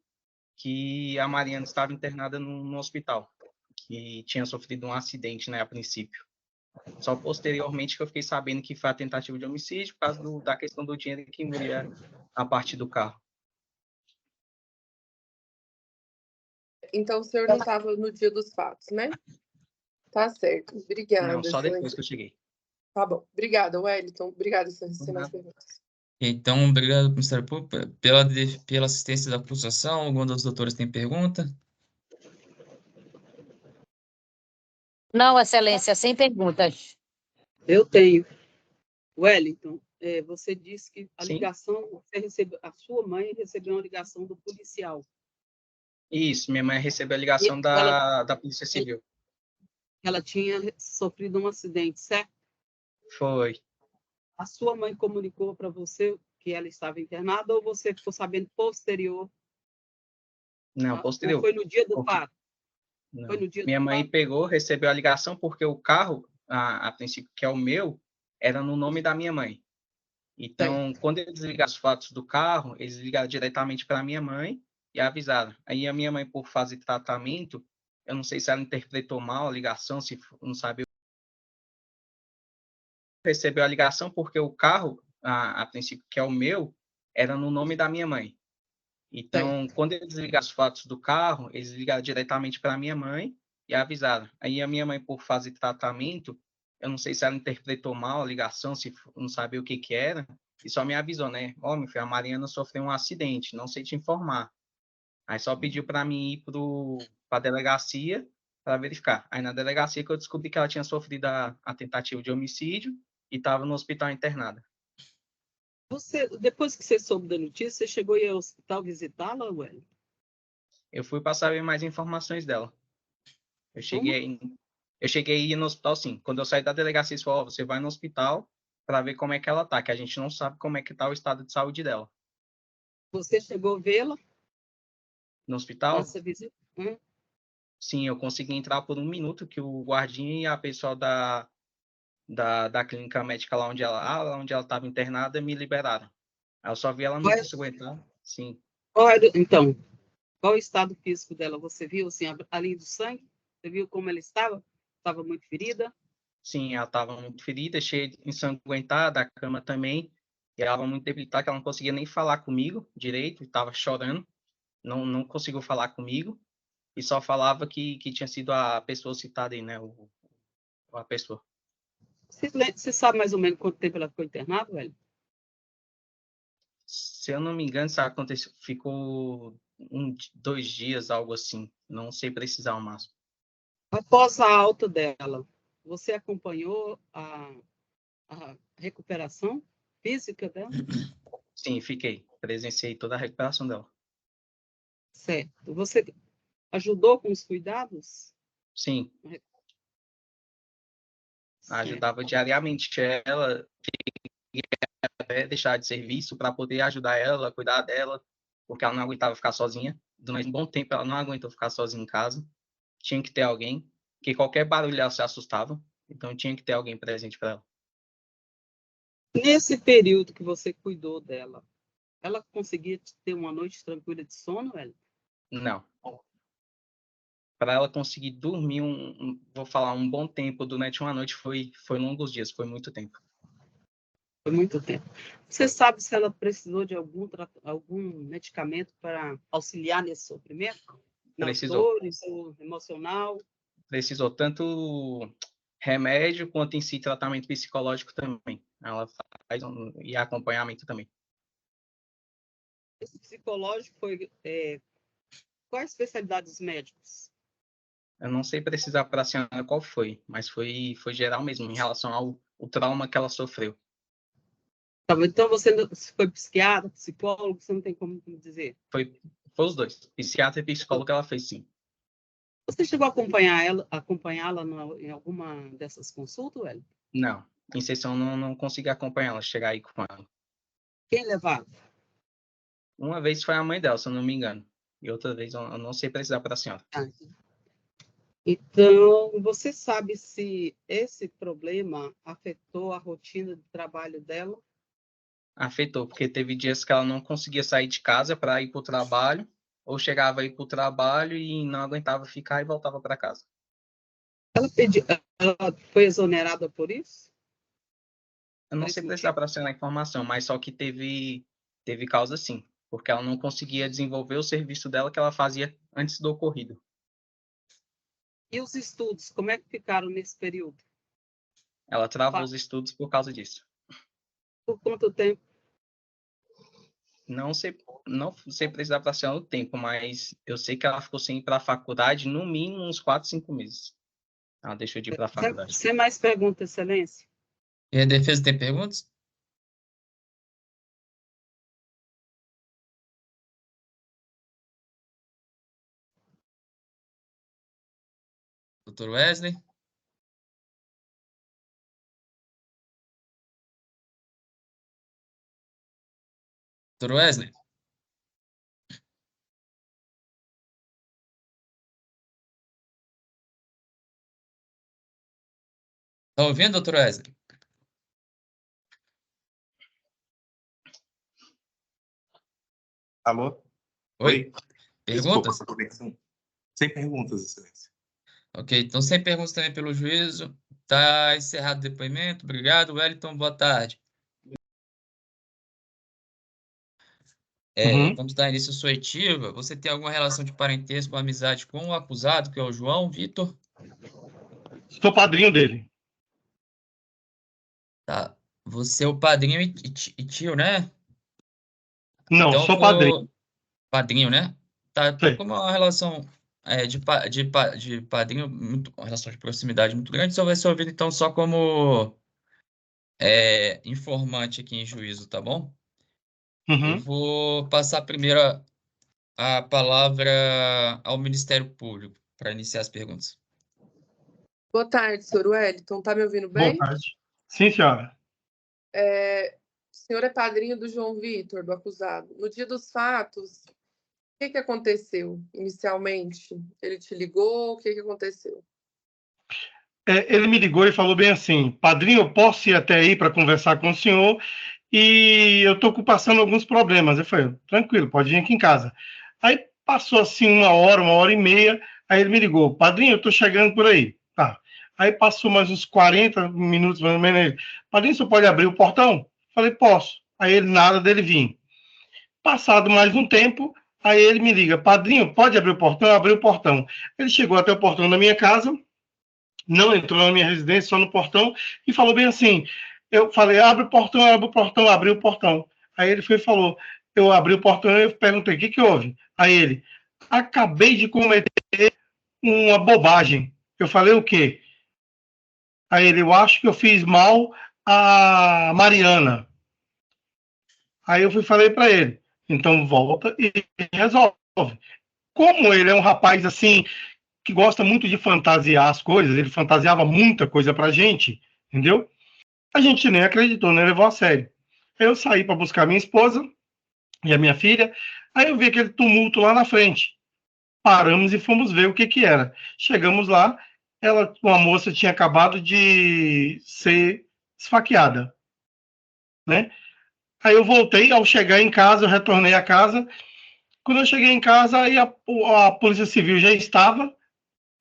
que a Mariana estava internada no hospital, que tinha sofrido um acidente, né, a princípio. Só posteriormente que eu fiquei sabendo que foi a tentativa de homicídio por causa da questão do dinheiro que envolvia a parte do carro.
Então, o senhor não estava no dia dos fatos, né? Tá certo. Obrigada.
Não, só depois
excelente.
que eu cheguei.
Tá bom. Obrigada, Wellington. Obrigada, senhor. Sem mais perguntas.
Então, obrigado, Ministério Público, pela assistência da acusação. Algum dos doutores tem pergunta?
Não, Excelência, sem perguntas.
Eu tenho. Wellington, você disse que a
Sim.
ligação, você recebeu, a sua mãe recebeu uma ligação do policial.
Isso, minha mãe recebeu a ligação da Polícia Civil.
Ela tinha sofrido um acidente, certo?
Foi.
A sua mãe comunicou para você que ela estava internada ou você ficou sabendo posterior?
Não, posterior.
Ou foi no dia do
Porque...
fato?
Não.
Foi no dia
Minha
do
mãe
fato?
pegou, recebeu a ligação porque o carro, a princípio, que é o meu, era no nome da minha mãe. Então, quando eles ligaram os fatos do carro, eles ligaram diretamente para a minha mãe e avisaram. Aí a minha mãe, por fazer tratamento, eu não sei se ela interpretou mal a ligação, se não sabe. Recebeu a ligação porque o carro, a princípio, que é o meu, era no nome da minha mãe. Então, quando eles ligaram os fatos do carro, eles ligaram diretamente para a minha mãe e avisaram. Aí a minha mãe, por fazer tratamento, eu não sei se ela interpretou mal a ligação, se não sabia o que era, e só me avisou, né? Ó, meu filho, a Mariana sofreu um acidente, não sei te informar. Aí só pediu para mim ir para a delegacia para verificar. Aí na delegacia que eu descobri que ela tinha sofrido a tentativa de homicídio e estava no hospital internada.
Você, depois que você soube da notícia, você chegou a ir ao hospital visitá-la, Wellington?
Eu fui para saber mais informações dela. Eu cheguei a ir no hospital, sim. Quando eu saí da delegacia, eles falaram, você vai no hospital para ver como é que ela tá, que a gente não sabe como é que tá o estado de saúde dela.
Você chegou a vê-la
No hospital?
nessa visita?
Sim, eu consegui entrar por 1 minuto, que o guardinha e a pessoa da clínica médica lá onde ela estava internada me liberaram. Aí eu só vi ela não conseguiu entrar. Sim.
Então, qual o estado físico dela? Você viu, assim, além do sangue? Você viu como ela estava? Estava muito ferida?
Sim, ela estava muito ferida, cheia de ensanguentada, a cama também. E ela estava muito debilitada, que ela não conseguia nem falar comigo direito, estava chorando. Não conseguiu falar comigo. E só falava que tinha sido a pessoa citada aí, né? A pessoa.
Você sabe mais ou menos quanto tempo ela ficou internada, velho?
Se eu não me engano, isso aconteceu, ficou 2 dias, algo assim. Não sei precisar ao máximo.
Após a alta dela, você acompanhou a recuperação física dela?
Sim, fiquei. Presenciei toda a recuperação dela.
Certo. Você ajudou com os cuidados?
Sim. Ajudava diariamente ela, até deixar de serviço para poder ajudar ela, cuidar dela, porque ela não aguentava ficar sozinha. Durante um bom tempo ela não aguentou ficar sozinha em casa. Tinha que ter alguém, que qualquer barulho ela se assustava, então tinha que ter alguém presente para ela.
Nesse período que você cuidou dela, ela conseguia ter uma noite tranquila de sono, velho?
Não. Para ela conseguir dormir vou falar, um bom tempo durante uma noite foi longos dias, foi muito tempo.
Foi muito tempo. Você sabe se ela precisou de algum medicamento para auxiliar nesse sofrimento? Nas dores ou emocional?
Precisou tanto remédio quanto em si tratamento psicológico também. Ela faz e acompanhamento também.
Esse psicológico foi quais especialidades médicas?
Eu não sei precisar para a senhora qual foi, mas foi geral mesmo, em relação ao trauma que ela sofreu.
Tá, então você foi psiquiatra, psicólogo, você não tem como dizer?
Foi os dois, psiquiatra e psicólogo que ela fez, sim.
Você chegou a acompanhá-la em alguma dessas consultas, velho?
Não, em sessão não consegui acompanhá-la, chegar aí com ela.
Quem levava?
Uma vez foi a mãe dela, se eu não me engano. E outra vez eu não sei precisar para a senhora.
Então, você sabe se esse problema afetou a rotina de trabalho dela?
Afetou, porque teve dias que ela não conseguia sair de casa para ir para o trabalho, ou chegava a ir para o trabalho e não aguentava ficar e voltava para casa.
Ela foi exonerada por isso?
Eu não sei precisar para a senhora a informação, mas só que teve causa sim, porque ela não conseguia desenvolver o serviço dela que ela fazia antes do ocorrido.
E os estudos, como é que ficaram nesse período?
Ela travou os estudos por causa disso.
Por quanto tempo?
Não sei precisar para a senhora o tempo, mas eu sei que ela ficou sem ir para a faculdade no mínimo uns 4, 5 meses. Ela deixou de ir para a faculdade.
Você mais pergunta, Excelência?
E a defesa tem perguntas? Doutor Wesley? Doutor Wesley? Tá ouvindo, doutor Wesley?
Alô?
Oi? Perguntas?
Desculpa, conexão. Sem perguntas, Excelência.
Ok, então sem perguntas também pelo juízo. Tá encerrado o depoimento. Obrigado, Wellington. Boa tarde. Vamos dar início à sua oitiva. Você tem alguma relação de parentesco ou amizade com o acusado, que é o João Vitor?
Sou padrinho dele.
Tá. Você é o padrinho e tio, né?
Não,
Então,
sou padrinho.
Padrinho, né? Tá,
Sei.
como é uma relação de padrinho, uma relação de proximidade muito grande, só vai ser ouvido, então, só como informante aqui em juízo, tá bom? Eu vou passar primeiro a palavra ao Ministério Público para iniciar as perguntas.
Boa tarde, senhor Wellington. Tá me ouvindo bem?
Boa tarde. Sim, senhora.
O senhor é padrinho do João Vitor, do acusado. No dia dos fatos, o que aconteceu inicialmente? Ele te ligou? O que aconteceu?
Ele me ligou e falou bem assim: padrinho, eu posso ir até aí para conversar com o senhor e eu estou passando alguns problemas. Eu falei, tranquilo, pode vir aqui em casa. Aí passou assim uma hora e meia, aí ele me ligou: padrinho, eu estou chegando por aí. Tá. Aí passou mais uns 40 minutos, mais ou menos. Ele, padrinho, você pode abrir o portão? Falei, posso. Aí ele, nada dele vir. Passado mais um tempo, aí ele me liga: padrinho, pode abrir o portão? Eu abri o portão. Ele chegou até o portão da minha casa, não entrou na minha residência, só no portão, e falou bem assim. Eu falei, abre o portão, abri o portão. Aí ele foi e falou, eu abri o portão e eu perguntei, o que houve? Aí ele, acabei de cometer uma bobagem. Eu falei, o quê? Aí ele, eu acho que eu fiz mal a Mariana. Aí eu falei para ele, então volta e resolve. Como ele é um rapaz assim, que gosta muito de fantasiar as coisas, ele fantasiava muita coisa pra gente, entendeu? A gente nem acreditou, nem levou a sério. Aí eu saí para buscar minha esposa e a minha filha, aí eu vi aquele tumulto lá na frente. Paramos e fomos ver o que que era. Chegamos lá, uma moça tinha acabado de ser esfaqueada, né? Aí eu voltei, ao chegar em casa, eu retornei à casa. Quando eu cheguei em casa, aí a Polícia Civil já estava,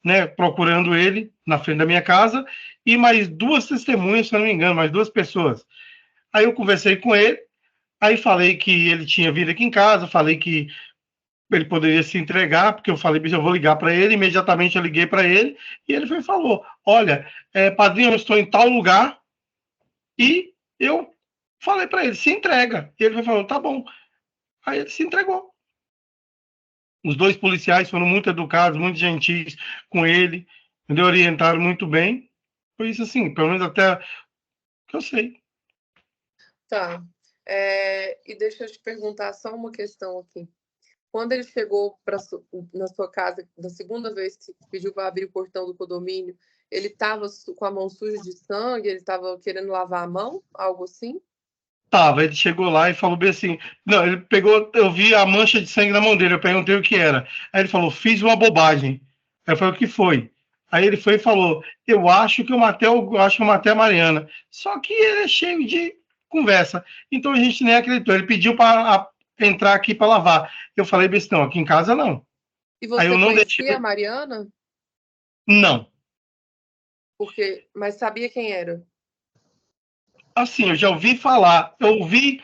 né, procurando ele na frente da minha casa, e mais 2 testemunhas, se não me engano, mais 2 pessoas. Aí eu conversei com ele, aí falei que ele tinha vindo aqui em casa, falei que ele poderia se entregar, porque eu falei, eu vou ligar para ele, imediatamente eu liguei para ele, e ele falou, olha, padrinho, eu estou em tal lugar, e eu falei para ele, se entrega. E ele falou, tá bom. Aí ele se entregou. Os 2 policiais foram muito educados, muito gentis com ele, me orientaram muito bem. Foi isso assim, pelo menos até que eu sei.
Tá. E deixa eu te perguntar só uma questão aqui. Quando ele chegou na sua casa, da segunda vez que pediu para abrir o portão do condomínio, ele estava com a mão suja de sangue? Ele estava querendo lavar a mão? Algo assim?
Tava, ele chegou lá e falou bem assim, não, ele pegou, eu vi a mancha de sangue na mão dele, eu perguntei o que era. Aí ele falou, fiz uma bobagem. Aí eu falei, o que foi? Aí ele foi e falou, eu acho que eu matei a Mariana. Só que ele é cheio de conversa. Então a gente nem acreditou. Ele pediu para entrar aqui para lavar. Eu falei, não, aqui em casa não.
E você
Aí eu não
conhecia a Mariana?
Não.
Mas sabia quem era?
Assim, eu já ouvi falar. Eu ouvi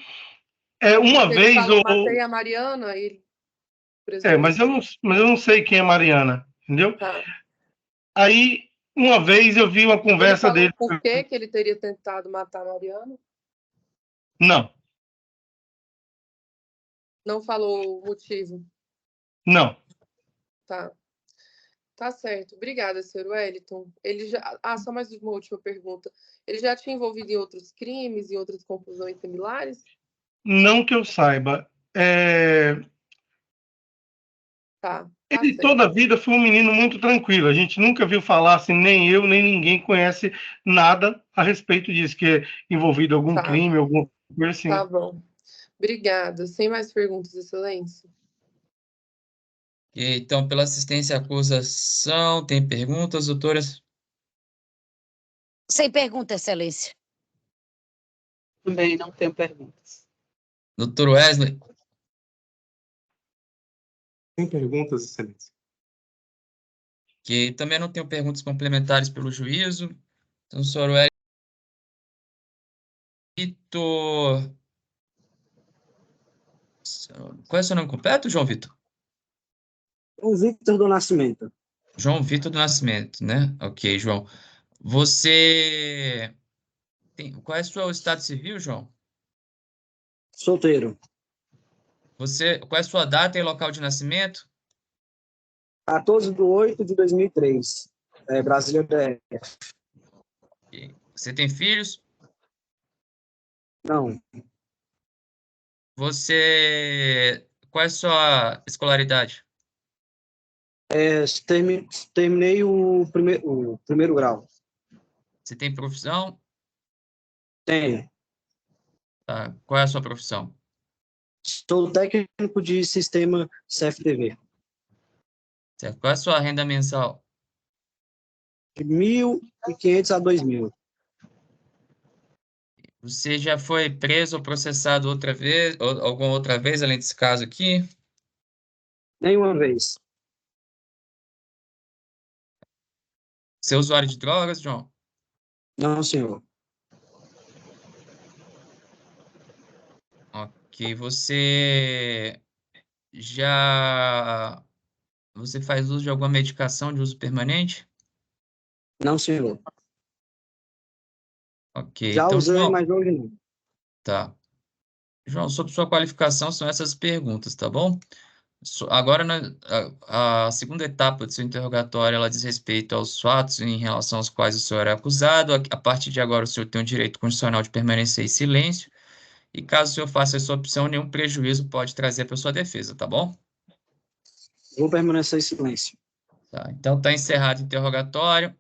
uma vez...
Ele falou, matei a Mariana,
mas eu não sei quem é Mariana, entendeu?
Tá.
Aí, uma vez eu vi uma conversa dele...
Por que ele teria tentado matar a Mariana?
Não.
Não falou o motivo?
Não.
Tá. Tá certo. Obrigada, senhor Wellington. Só mais uma última pergunta. Ele já tinha envolvido em outros crimes, em outras confusões similares?
Não que eu saiba.
Tá.
Ele toda a vida foi um menino muito tranquilo. A gente nunca viu falar assim, nem eu, nem ninguém conhece nada a respeito disso, que é envolvido em algum crime, alguma coisa assim.
Tá bom. Obrigada. Sem mais perguntas, excelência.
Então, pela assistência à acusação, tem perguntas, doutoras?
Sem pergunta, excelência.
Também não tenho perguntas.
Doutor Wesley?
Sem perguntas, excelência.
Também não tenho perguntas complementares pelo juízo. Então, senhor Vitor... Qual é o seu nome completo, João Vitor?
João Vitor do Nascimento.
João Vitor do Nascimento, né? Ok, João. Você... Qual é o seu estado civil, João?
Solteiro.
Qual é a sua data e local de nascimento?
14/8/2003. Brasília DF.
Você tem filhos?
Não.
Qual é a sua escolaridade?
Terminei o primeiro grau.
Você tem profissão?
Tenho.
Tá. Qual é a sua profissão?
Sou técnico de sistema CFTV.
Certo. Qual é a sua renda mensal?
De 1.500 a 2.000.
Você já foi preso ou processado outra vez, ou alguma outra vez, além desse caso aqui?
Nenhuma vez.
Você é usuário de drogas, João?
Não, senhor.
Ok. Você faz uso de alguma medicação de uso permanente?
Não, senhor.
Ok.
Já
Então,
usei,
João,
mas hoje não.
tá. João, sobre sua qualificação, são essas perguntas, tá bom? Agora, a segunda etapa do seu interrogatório, ela diz respeito aos fatos em relação aos quais o senhor é acusado. A partir de agora, o senhor tem o direito constitucional de permanecer em silêncio. E caso o senhor faça essa opção, nenhum prejuízo pode trazer para sua defesa, tá bom?
Vou permanecer em silêncio.
Tá, então, está encerrado o interrogatório.